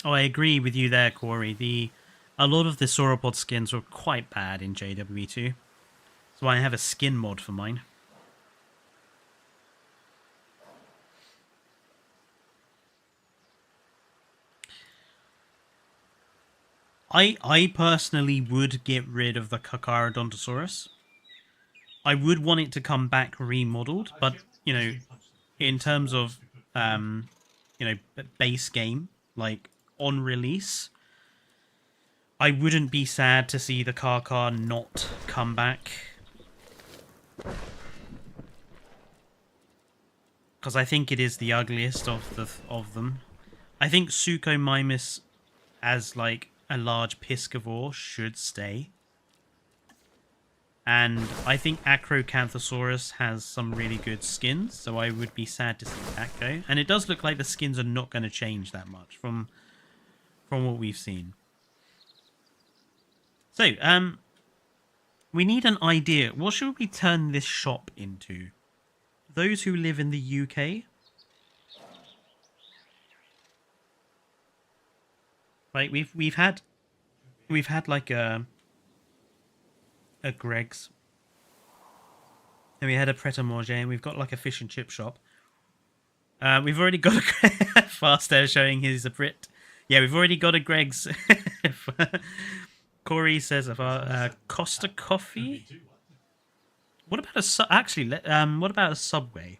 I agree with you there, Corey. A lot of the sauropod skins were quite bad in JWE2. That's why I have a skin mod for mine. I personally would get rid of the Carcharodontosaurus. I would want it to come back remodeled, but, you know, in terms of, you know, base game, like, on release, I wouldn't be sad to see the Carchar not come back. Because I think it is the ugliest of them. I think Suchomimus as, like, a large piscivore should stay. And I think Acrocanthosaurus has some really good skins, so I would be sad to see that go. And it does look like the skins are not going to change that much from what we've seen. So, we need an idea. What should we turn this shop into? Those who live in the UK? Like, we've had like a Greg's, and we had a Pret a Manger, and we've got like a fish and chip shop. We've already got a Fast Air showing his a Brit. Yeah, we've already got a Greg's Corey says about Costa Coffee. Me too, what? What about actually? What about a Subway?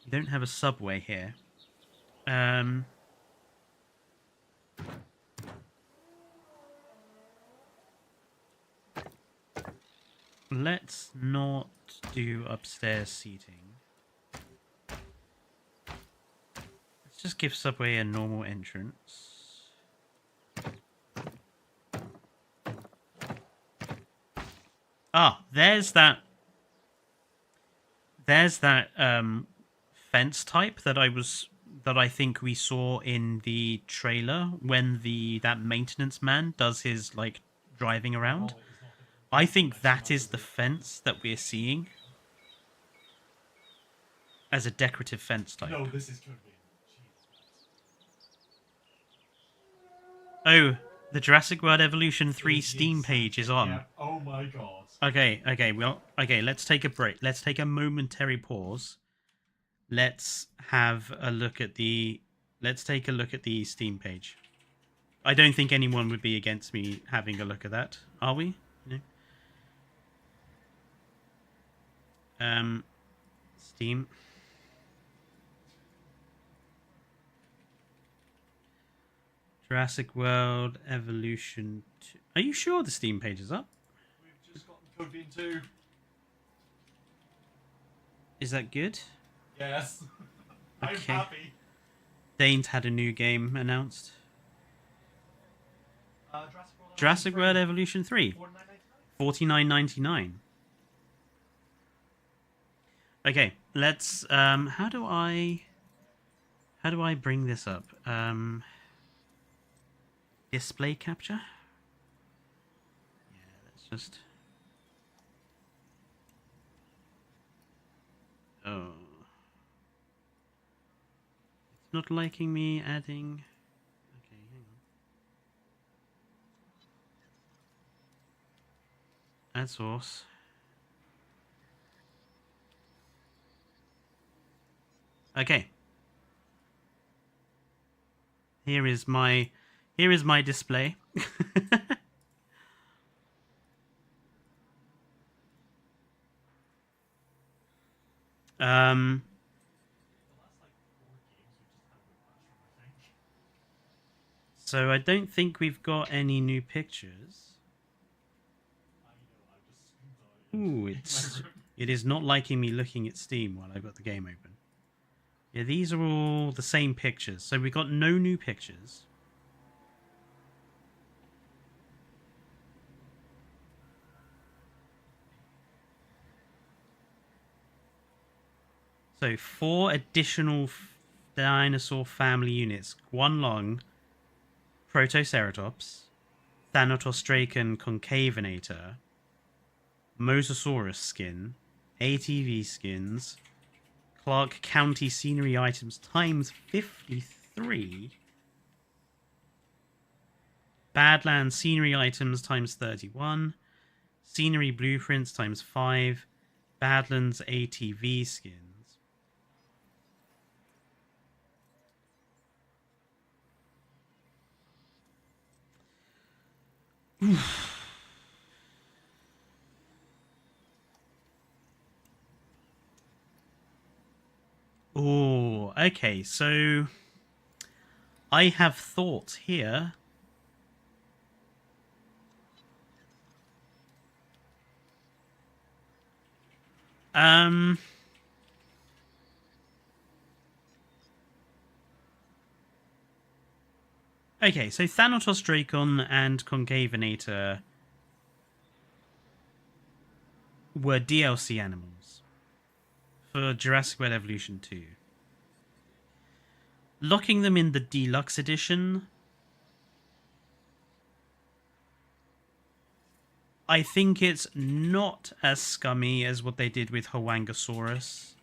You don't have a Subway here. Let's not do upstairs seating. Let's just give Subway a normal entrance. Ah, there's that fence type that I think we saw in the trailer when that maintenance man does his like driving around. I think that is the fence that we're seeing as a decorative fence type. No, this is going to be. Oh, the Jurassic World Evolution 3 Steam page is on. Yeah. Oh my god. Okay, let's take a break. Let's take a momentary pause. Let's have a look at let's take a look at the Steam page. I don't think anyone would be against me having a look at that, are we? No. Steam. Jurassic World Evolution 2. Are you sure the Steam page is up? We've just gotten Code Vein 2. Is that good? Yes. I'm Okay. happy. Dane's had a new game announced. Jurassic World Evolution 3. $49.99. Okay, let's how do I bring this up? Display capture? Yeah, let's just oh. It's not liking me adding. Okay, hang on. Add source. Okay. Here is my display. So I don't think we've got any new pictures. Ooh, it is not liking me looking at Steam while I've got the game open. Yeah, these are all the same pictures. So we got no new pictures. So 4 additional dinosaur family units. Guanlong, Protoceratops, Thanatostracan concavenator, Mosasaurus skin, ATV skins, Clark County scenery items times 53, Badlands scenery items times 31, scenery blueprints times 5, Badlands ATV skins. Oh, okay, so I have thought here. Okay, so Thanatostracan and Concavenator were DLC animals for Jurassic World Evolution 2. Locking them in the Deluxe Edition, I think it's not as scummy as what they did with Huangosaurus.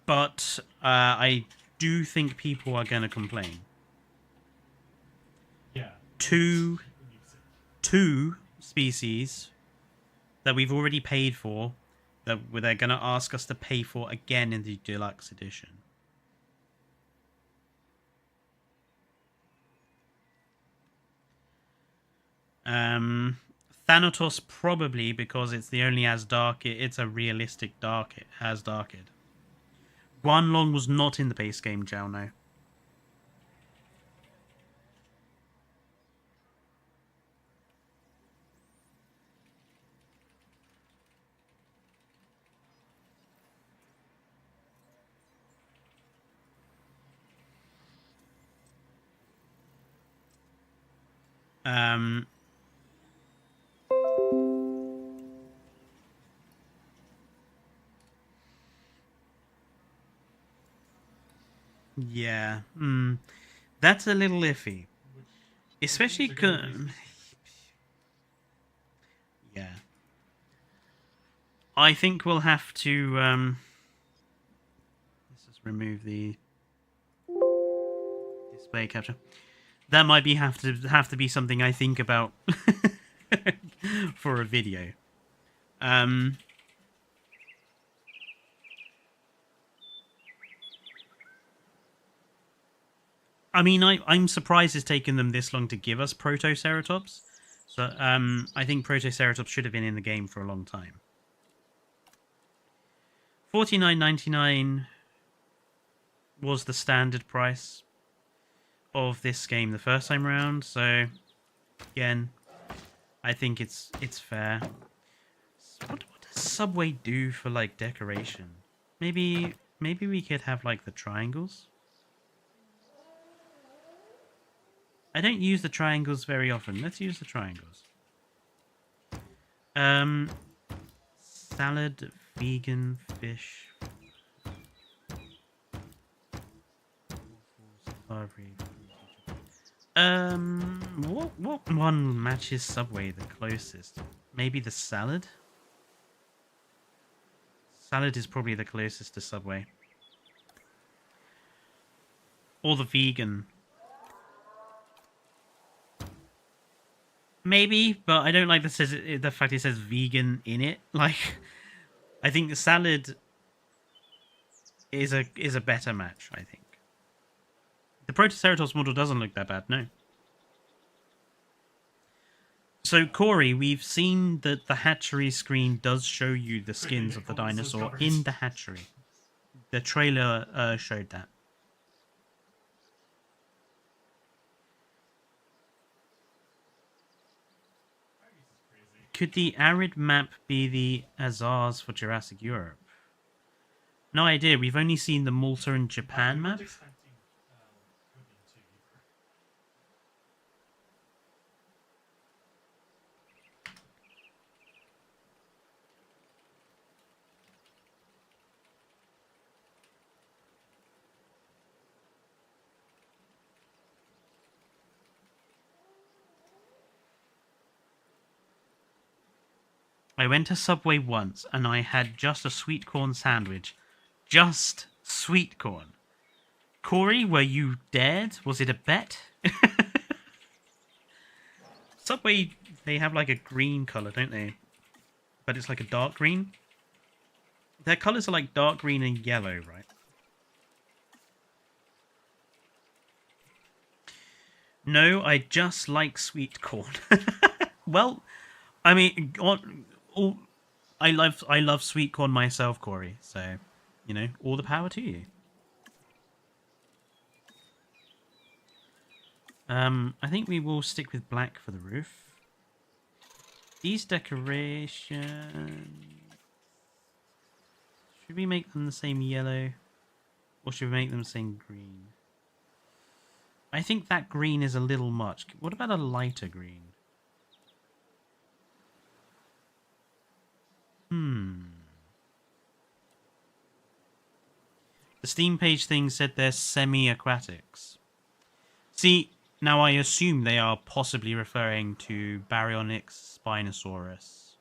But I do think people are going to complain. Yeah. Two species that we've already paid for that they're going to ask us to pay for again in the deluxe edition. Thanatos probably, because it's the only it's a realistic Asdarkid. Guanlong was not in the base game, Jao, no. Yeah, that's a little iffy. Especially, yeah. I think we'll have to, let's just remove the display capture. That might have to be something I think about for a video. I mean, I'm surprised it's taken them this long to give us Protoceratops. So, I think Protoceratops should have been in the game for a long time. $49.99 was the standard price of this game the first time around. So, again, I think it's fair. What does Subway do for like decoration? Maybe we could have like the triangles. I don't use the triangles very often. Let's use the triangles. Salad, vegan, fish. What one matches Subway the closest? Maybe the salad? Salad is probably the closest to Subway. Or the vegan. Maybe, but I don't like the fact it says vegan in it. Like, I think the salad is a better match, I think. The Protoceratops model doesn't look that bad, no. So, Corey, we've seen that the hatchery screen does show you the skins of the dinosaur in the hatchery. The trailer showed that. Could the arid map be the Azars for Jurassic Europe? No idea. We've only seen the Malta and Japan map. I went to Subway once and I had just a sweet corn sandwich. Just sweet corn. Corey, were you dared? Was it a bet? Subway, they have like a green color, don't they? But it's like a dark green. Their colors are like dark green and yellow, right? No, I just like sweet corn. Well, I mean, I love sweet corn myself, Corey. So, you know, all the power to you. I think we will stick with black for the roof. These decorations, should we make them the same yellow, or should we make them the same green? I think that green is a little much. What about a lighter green? The Steam page thing said they're semi-aquatics. See, now I assume they are possibly referring to Baryonyx Spinosaurus.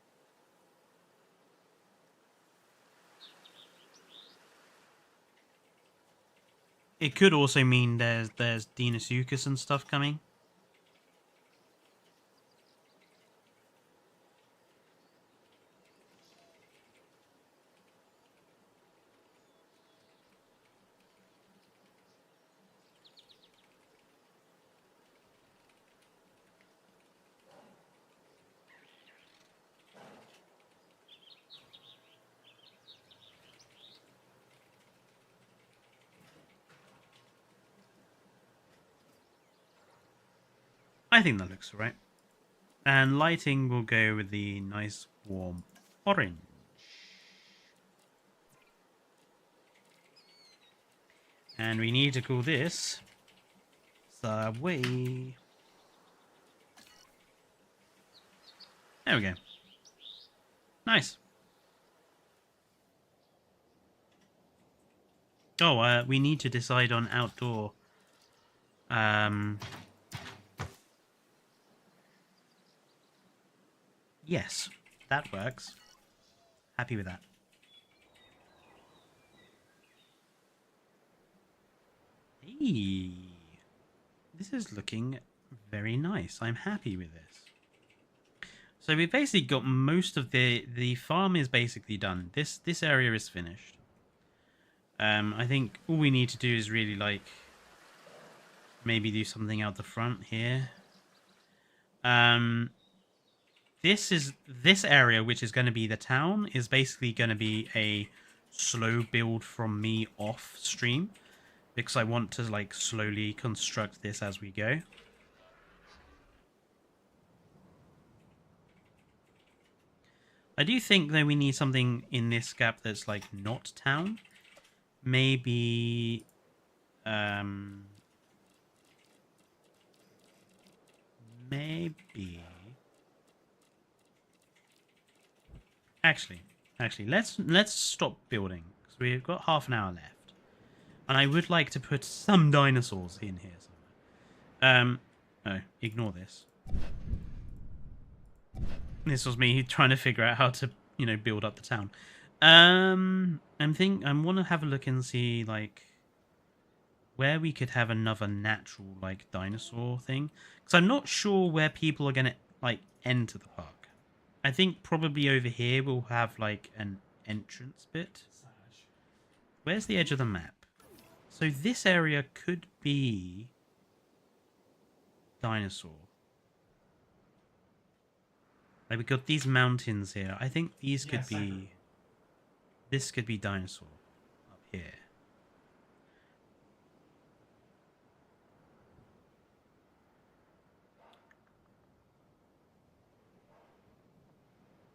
It could also mean there's Deinosuchus and stuff coming. I think that looks alright. And lighting will go with the nice warm orange. And we need to call this Subway. There we go. Nice. Oh, we need to decide on outdoor. Yes, that works. Happy with that. Hey, this is looking very nice. I'm happy with this. So we've basically got most of the farm is basically done. This area is finished. I think all we need to do is really like maybe do something out the front here. This area, which is going to be the town, is basically going to be a slow build from me off stream because I want to like slowly construct this as we go. I do think that we need something in this gap that's like not town. Maybe maybe actually let's stop building because we've got half an hour left. And I would like to put some dinosaurs in here somewhere. Oh, ignore this. This was me trying to figure out how to, you know, build up the town. I want to have a look and see like where we could have another natural like dinosaur thing, because I'm not sure where people are gonna like enter the park. I think probably over here we'll have like an entrance bit. Where's the edge of the map? So this area could be dinosaur. Like we got these mountains here. I think these could be. This could be dinosaur up here.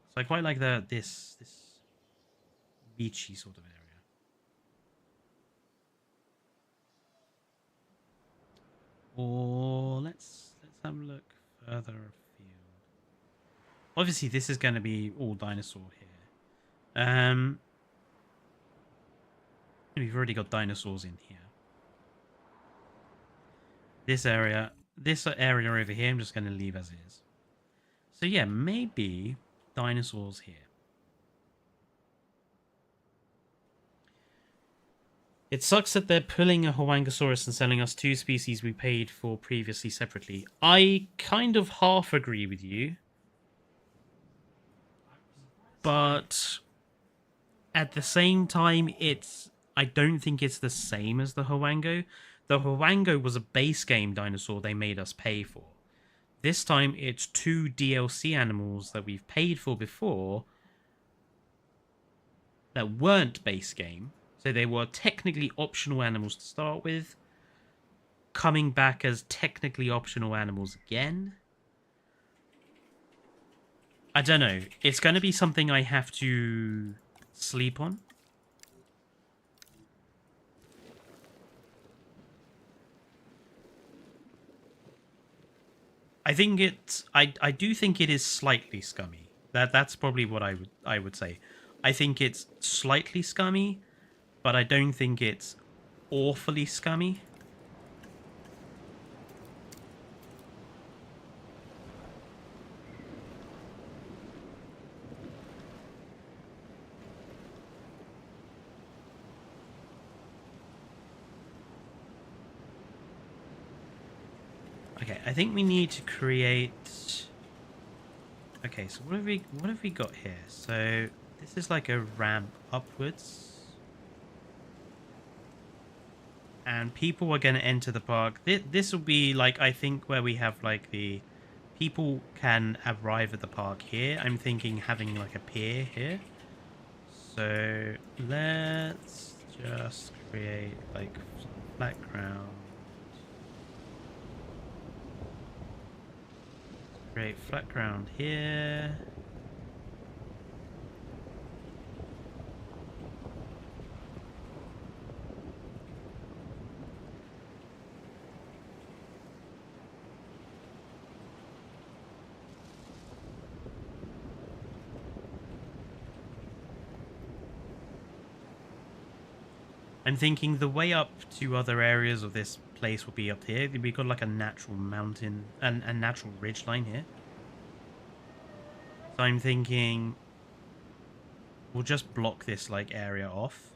So I quite like this beachy sort of area. Or let's have a look further afield. Obviously, this is going to be all dinosaur here. We've already got dinosaurs in here. This area over here, I'm just going to leave as is. So yeah, maybe dinosaurs here. It sucks that they're pulling a Huangosaurus and selling us two species we paid for previously separately. I kind of half agree with you. But at the same time, I don't think it's the same as the Huango. The Huango was a base game dinosaur they made us pay for. This time, it's two DLC animals that we've paid for before that weren't base game. So they were technically optional animals to start with, coming back as technically optional animals again. I don't know. It's going to be something I have to sleep on. I think I do think it is slightly scummy. That's probably what I would say. I think it's slightly scummy, but I don't think it's awfully scummy. Okay, I think we need to create. Okay, so what have we got here? So this is like a ramp upwards. And people are going to enter the park. This will be like, I think, where we have like the people can arrive at the park here. I'm thinking having like a pier here. So let's just create like some background. Create flat ground here. I'm thinking the way up to other areas of this place will be up here. We've got like a natural mountain and a natural ridge line here. So I'm thinking we'll just block this like area off.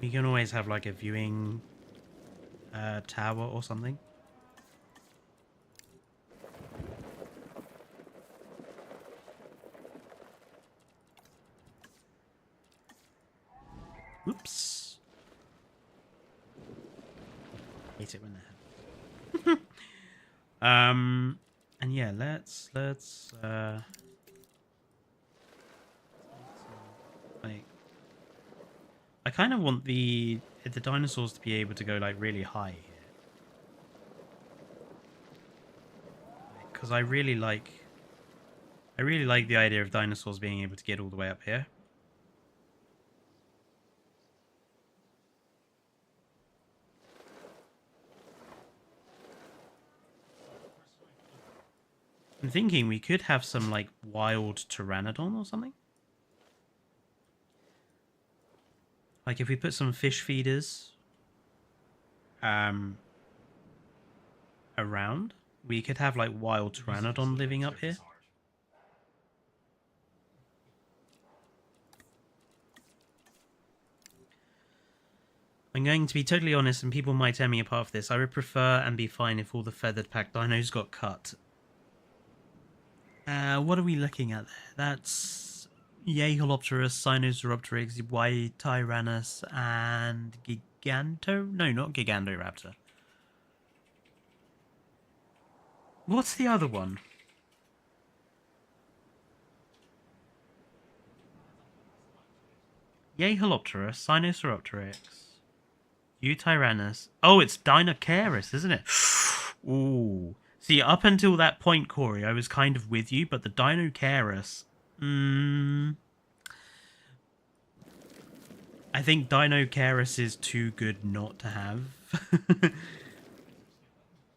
We can always have like a viewing tower or something. Oops. Hate it when that happens. And yeah, let's like, I kind of want the dinosaurs to be able to go like really high here, because I really like the idea of dinosaurs being able to get all the way up here. I'm thinking we could have some like wild pteranodon or something. Like if we put some fish feeders around, we could have like wild pteranodon living up here. I'm going to be totally honest, and people might tear me apart for this. I would prefer and be fine if all the feathered pack dinos got cut. What are we looking at there? That's Yeholopterus, Sinosauropteryx, Y Tyrannus, and Giganto? No, not Gigandoraptor. What's the other one? Yeholopterus, Sinosauropteryx, Tyrannus. Oh, it's Dinocaris, isn't it? Ooh. See, up until that point, Corey, I was kind of with you, but the Dinocaris... I think Dinocaris is too good not to have.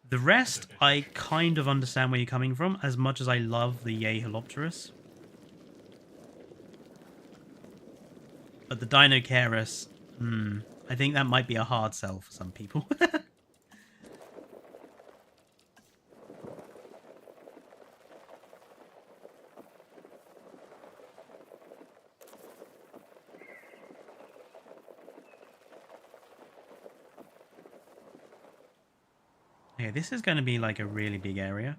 The rest, I kind of understand where you're coming from, as much as I love the Yeholopterus. But the Dinocaris, I think that might be a hard sell for some people. Okay, this is going to be like a really big area.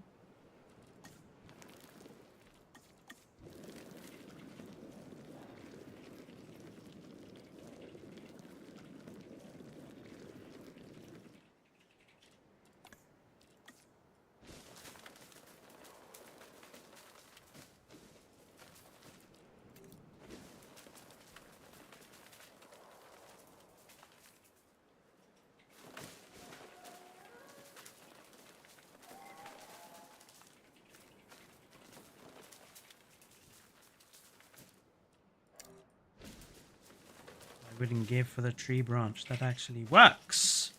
Wouldn't give for the tree branch that actually works.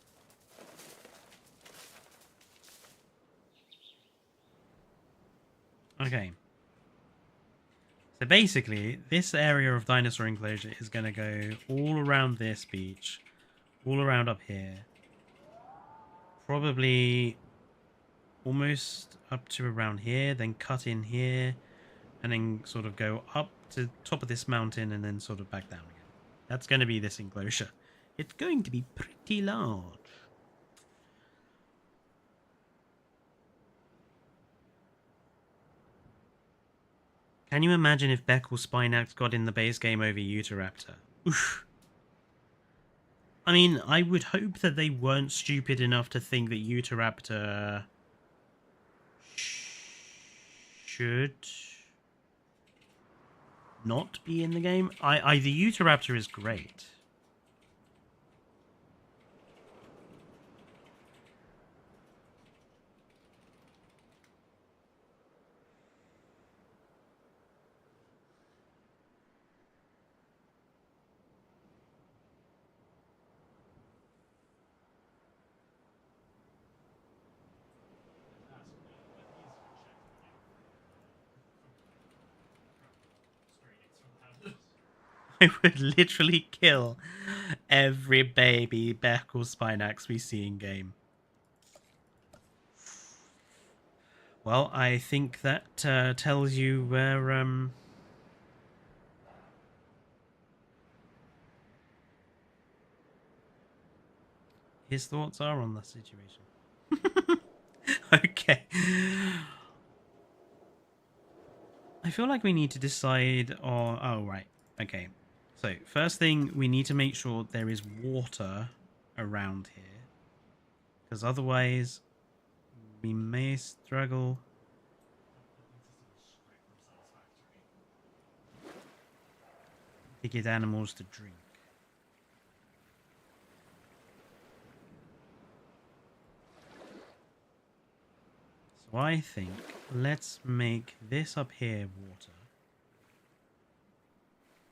Okay. So basically, this area of dinosaur enclosure is going to go all around this beach, all around up here. Probably almost up to around here, then cut in here, and then sort of go up to the top of this mountain and then sort of back down again. That's going to be this enclosure. It's going to be pretty large. Can you imagine if Beckle Spinax got in the base game over Utahraptor? Oof. I mean, I would hope that they weren't stupid enough to think that Utahraptor should not be in the game. The Utahraptor is great. I would literally kill every baby Beckle Spinax we see in game. Well, I think that tells you where his thoughts are on the situation. Okay. I feel like we need to decide on... Oh, right. Okay. So, first thing, we need to make sure there is water around here. Because otherwise, we may struggle to get animals to drink. So I think let's make this up here water.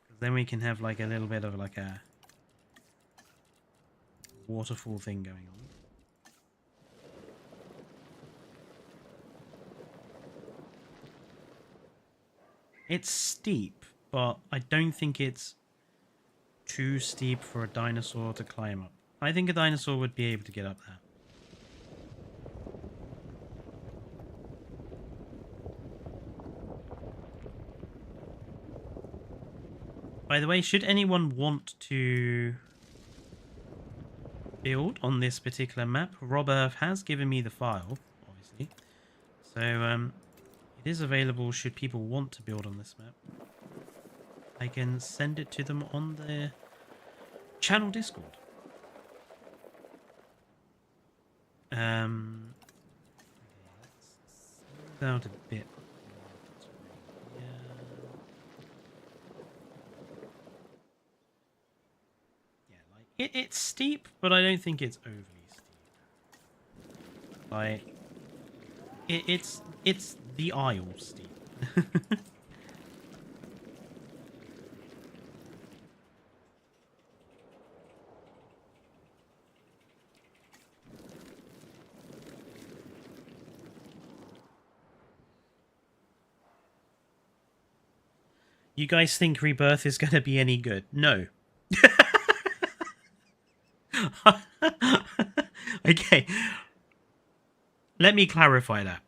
Because then we can have like a little bit of like a waterfall thing going on. It's steep, but I don't think it's too steep for a dinosaur to climb up. I think a dinosaur would be able to get up there. By the way, should anyone want to build on this particular map, Rob Earth has given me the file, obviously. So, it is available should people want to build on this map. I can send it to them on the channel Discord. Okay, let's smooth out a bit. It's steep, but I don't think it's overly steep. Like, it's the aisle steep. You guys think Rebirth is going to be any good? No. Okay. Let me clarify that.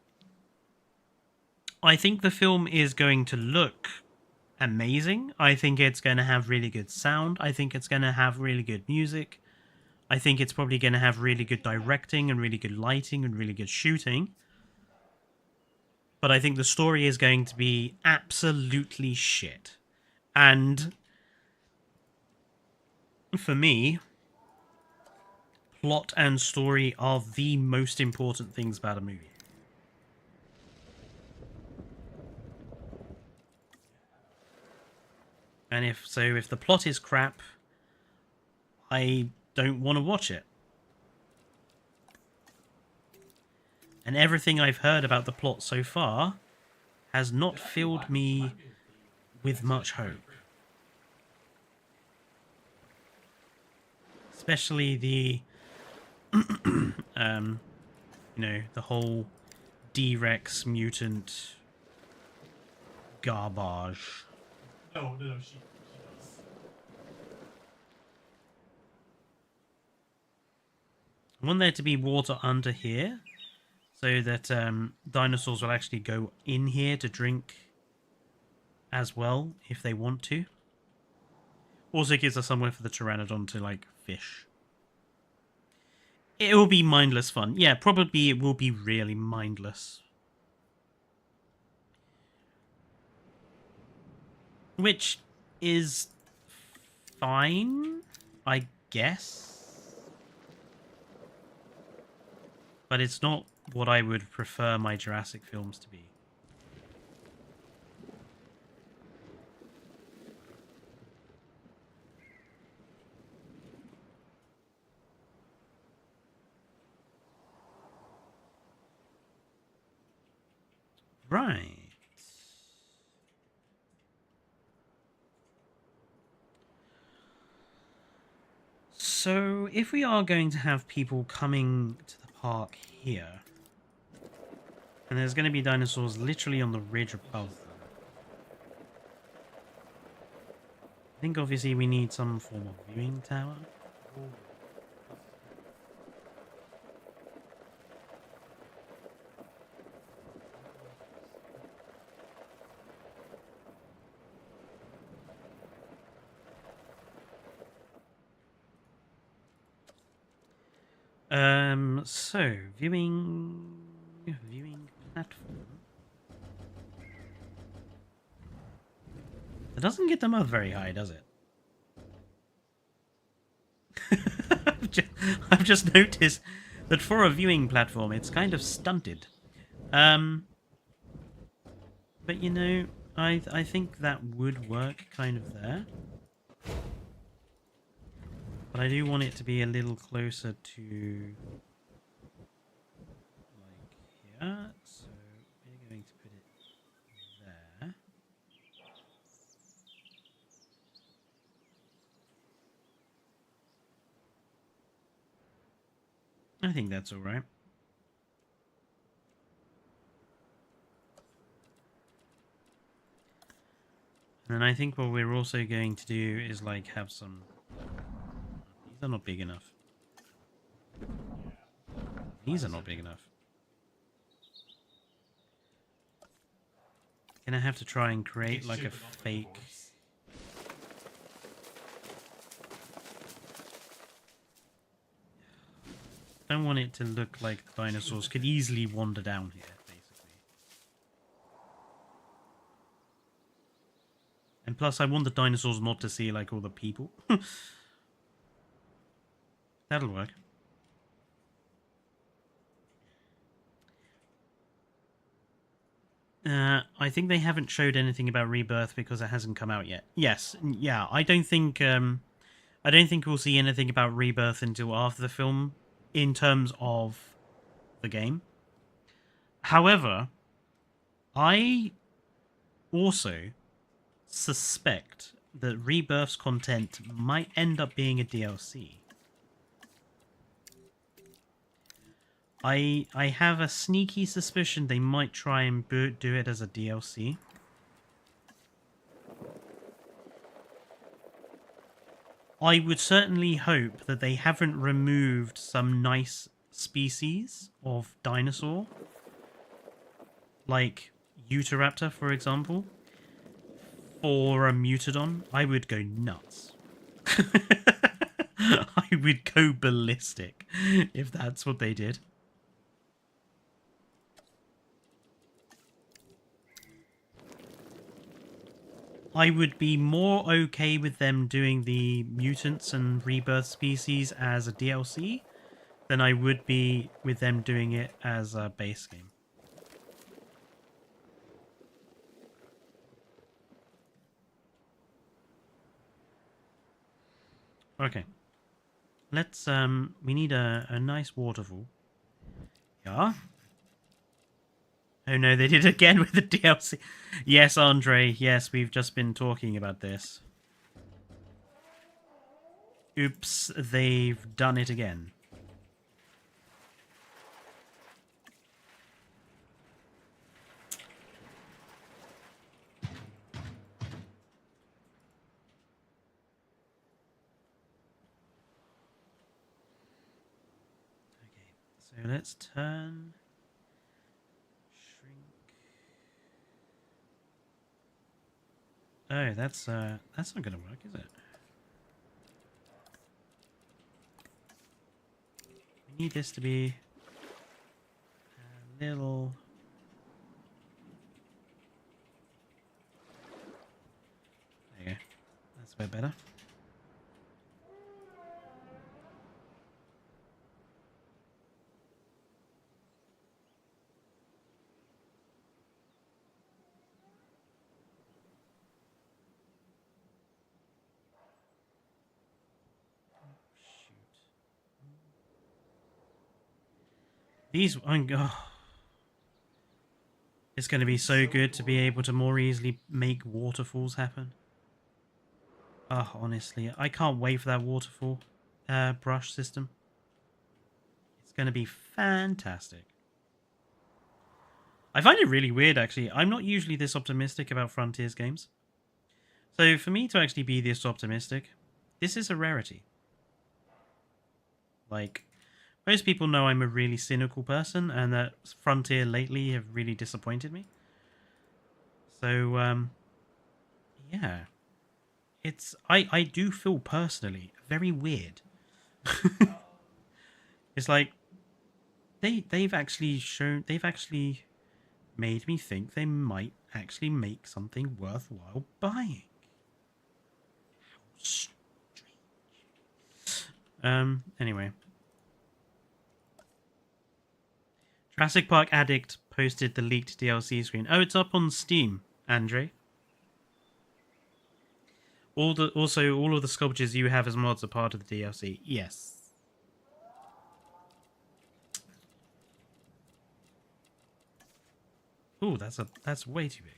I think the film is going to look amazing. I think it's going to have really good sound. I think it's going to have really good music. I think it's probably going to have really good directing and really good lighting and really good shooting. But I think the story is going to be absolutely shit. And for me, plot and story are the most important things about a movie. And if the plot is crap, I don't want to watch it. And everything I've heard about the plot so far has not filled me with much hope. Especially the the whole D-Rex mutant garbage. No, she does. I want there to be water under here, so that dinosaurs will actually go in here to drink as well, if they want to. Also gives us somewhere for the Pteranodon to, like, fish. It will be mindless fun. Yeah, probably it will be really mindless. Which is fine, I guess. but it's not what I would prefer my Jurassic films to be. Right. So, if we are going to have people coming to the park here, and there's going to be dinosaurs literally on the ridge above them, I think obviously we need some form of viewing tower. So viewing platform. It doesn't get them up very high, does it? I've just noticed that for a viewing platform, it's kind of stunted. But you know, I think that would work kind of there. But I do want it to be a little closer to like here. So we're going to put it there. I think that's all right. And then I think what we're also going to do is like have some... These are not big enough. These are not big enough. Gonna have to try and create like a fake... I don't want it to look like the dinosaurs could easily wander down here, basically. And plus, I want the dinosaurs not to see like all the people. That'll work. I think they haven't showed anything about Rebirth because it hasn't come out yet. Yes, yeah. I don't think we'll see anything about Rebirth until after the film, in terms of the game. However, I also suspect that Rebirth's content might end up being a DLC. I have a sneaky suspicion they might try and do it as a DLC. I would certainly hope that they haven't removed some nice species of dinosaur, like Utahraptor, for example, for a Mutodon. I would go nuts. I would go ballistic if that's what they did. I would be more okay with them doing the mutants and rebirth species as a DLC than I would be with them doing it as a base game. Okay. Let's, we need a nice waterfall. Yeah. Oh no, they did it again with the DLC. Yes, Andre, yes, we've just been talking about this. Oops, they've done it again. Okay, so let's turn... Oh, that's not gonna work, is it? We need this to be a little... There you go. That's a bit better. These... Oh, it's going to be so good to be able to more easily make waterfalls happen. Oh, honestly, I can't wait for that waterfall brush system. It's going to be fantastic. I find it really weird, actually. I'm not usually this optimistic about Frontiers games. So for me to actually be this optimistic, this is a rarity. Like, most people know I'm a really cynical person, and that Frontier lately have really disappointed me. So, yeah. I do feel personally very weird. It's like, they've actually made me think they might actually make something worthwhile buying. How strange. Anyway. Jurassic Park Addict posted the leaked DLC screen. Oh, it's up on Steam, Andre. Also, all of the sculptures you have as mods are part of the DLC. Yes. Ooh, that's way too big.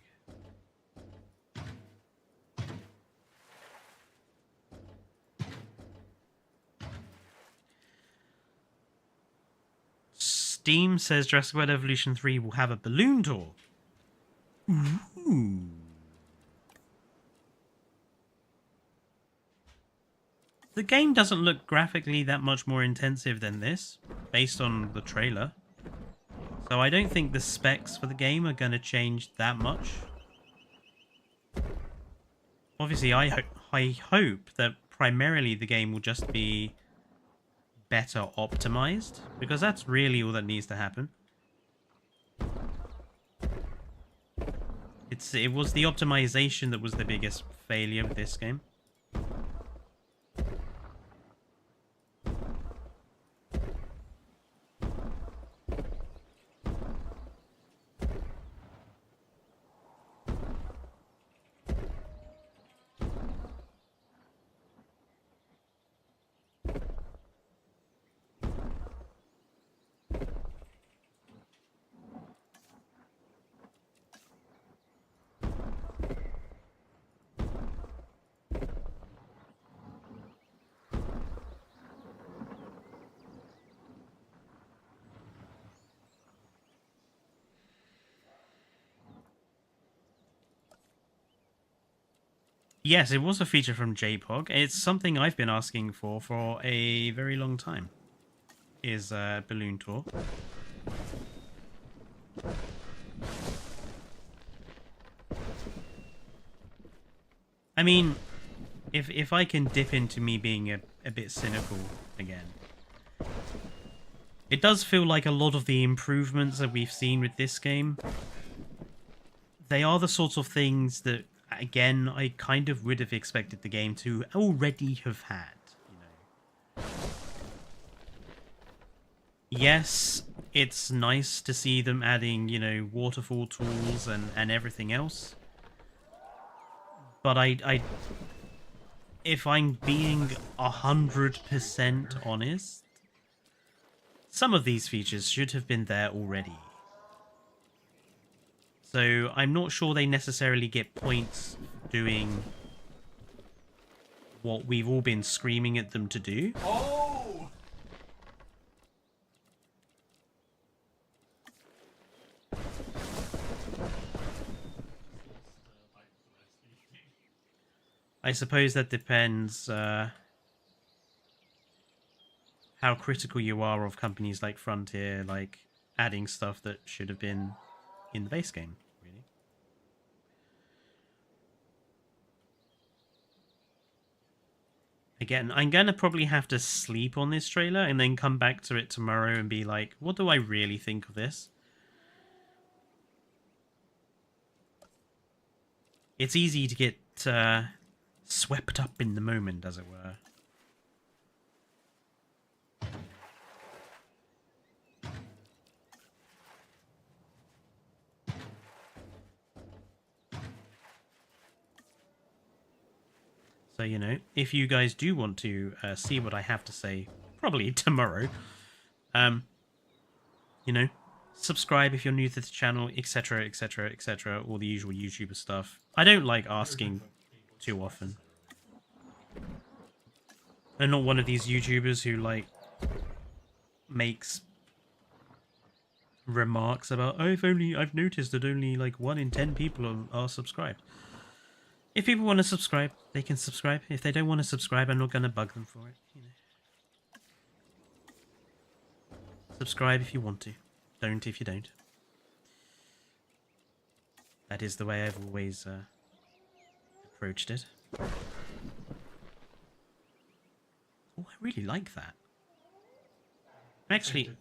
Steam says Jurassic World Evolution 3 will have a balloon tour. Ooh. The game doesn't look graphically that much more intensive than this, based on the trailer. So I don't think the specs for the game are going to change that much. Obviously, I hope that primarily the game will just be better optimized, because that's really all that needs to happen. It was the optimization that was the biggest failure with this game. Yes, it was a feature from JPOG. It's something I've been asking for a very long time. Is a balloon tour. I mean, if I can dip into me being a bit cynical again, it does feel like a lot of the improvements that we've seen with this game, they are the sorts of things that, again, I kind of would have expected the game to already have had. You know. Yes, it's nice to see them adding, you know, waterfall tools and everything else. But if I'm being 100% honest, some of these features should have been there already. So I'm not sure they necessarily get points doing what we've all been screaming at them to do. Oh! I suppose that depends how critical you are of companies like Frontier, like adding stuff that should have been in the base game, really. Again, I'm going to probably have to sleep on this trailer and then come back to it tomorrow and be like, what do I really think of this? It's easy to get swept up in the moment, as it were. So, you know, if you guys do want to see what I have to say, probably tomorrow, you know, subscribe if you're new to the channel, etc., etc., etc., all the usual YouTuber stuff. I don't like asking too often. I'm not one of these YouTubers who, like, makes remarks about, oh, I've noticed that only, like, 1 in 10 people are subscribed. If people want to subscribe, they can subscribe. If they don't want to subscribe, I'm not going to bug them for it, you know. Subscribe if you want to. Don't if you don't. That is the way I've always approached it. Oh, I really like that. Actually,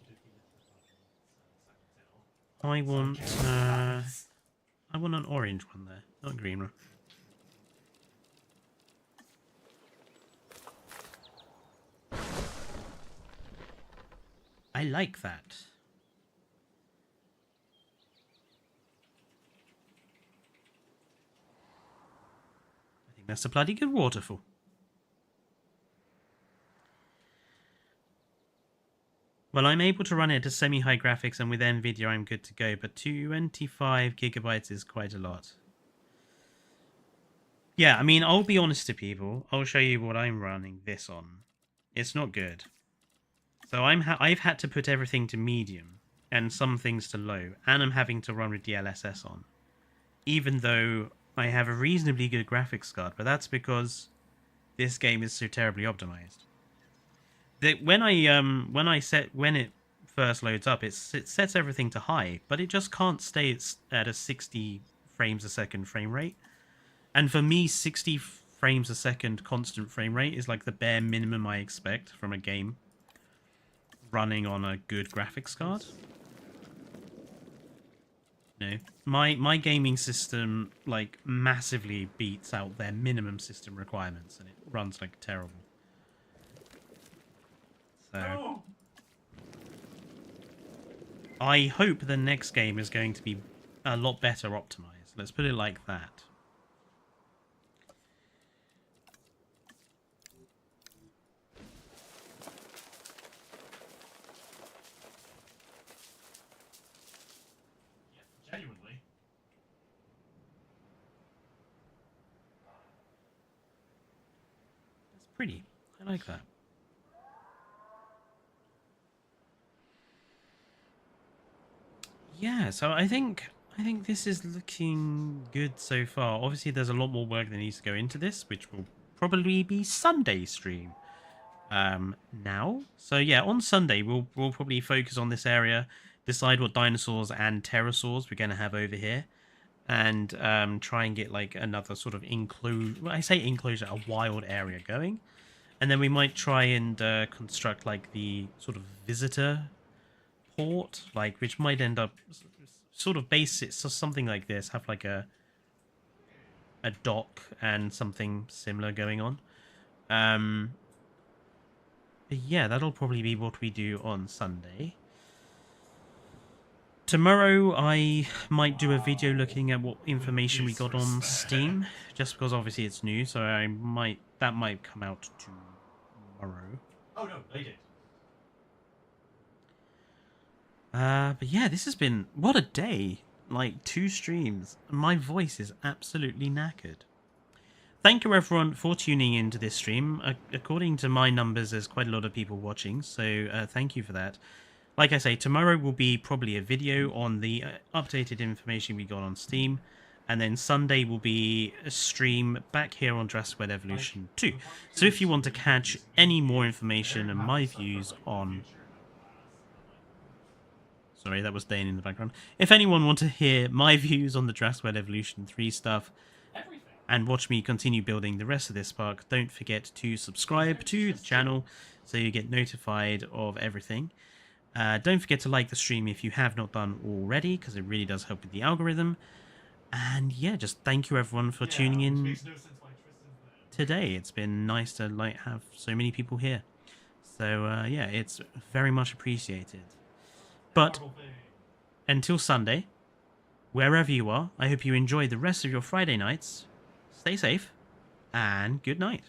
I want an orange one there, not a green one. I like that. I think that's a bloody good waterfall. Well, I'm able to run it at semi-high graphics, and with NVIDIA I'm good to go, but 25 gigabytes is quite a lot. Yeah, I mean, I'll be honest to people. I'll show you what I'm running this on. It's not good. So I've had to put everything to medium and some things to low, and I'm having to run with DLSS on, even though I have a reasonably good graphics card. But that's because this game is so terribly optimized. When it first loads up, it sets everything to high, but it just can't stay at a 60 frames a second frame rate. And for me, 60 frames a second constant frame rate is like the bare minimum I expect from a game running on a good graphics card. No, my gaming system like massively beats out their minimum system requirements, and it runs like terrible. So I hope the next game is going to be a lot better optimized. Let's put it like that. Genuinely. That's pretty. I like that. Yeah, so I think this is looking good so far. Obviously, there's a lot more work that needs to go into this, which will probably be Sunday stream now. So yeah, on Sunday we'll probably focus on this area, decide what dinosaurs and pterosaurs we're going to have over here, and try and get like another sort of enclosure, a wild area going, and then we might try and construct like the sort of visitor port, like, which might end up sort of basic, so something like this, have like a dock and something similar going on. But yeah, that'll probably be what we do on Sunday. Tomorrow I might do a video looking at what information we got on Steam, just because obviously it's new, so that might come out tomorrow. Oh no, they did. But yeah, this has been, what a day. Like 2 streams. My voice is absolutely knackered. Thank you everyone for tuning into this stream. According to my numbers, there's quite a lot of people watching, so thank you for that. Like I say, tomorrow will be probably a video on the updated information we got on Steam, and then Sunday will be a stream back here on Jurassic World Evolution 2. So if you want to catch any more information and my views on... Sorry, that was Dane in the background. If anyone wants to hear my views on the Jurassic World Evolution 3 stuff, and watch me continue building the rest of this park, don't forget to subscribe to the channel so you get notified of everything. Don't forget to like the stream if you have not done already, because it really does help with the algorithm. And yeah, just thank you everyone for tuning in today. It's been nice to like have so many people here. So yeah, it's very much appreciated. But until Sunday, wherever you are, I hope you enjoy the rest of your Friday nights. Stay safe, and good night.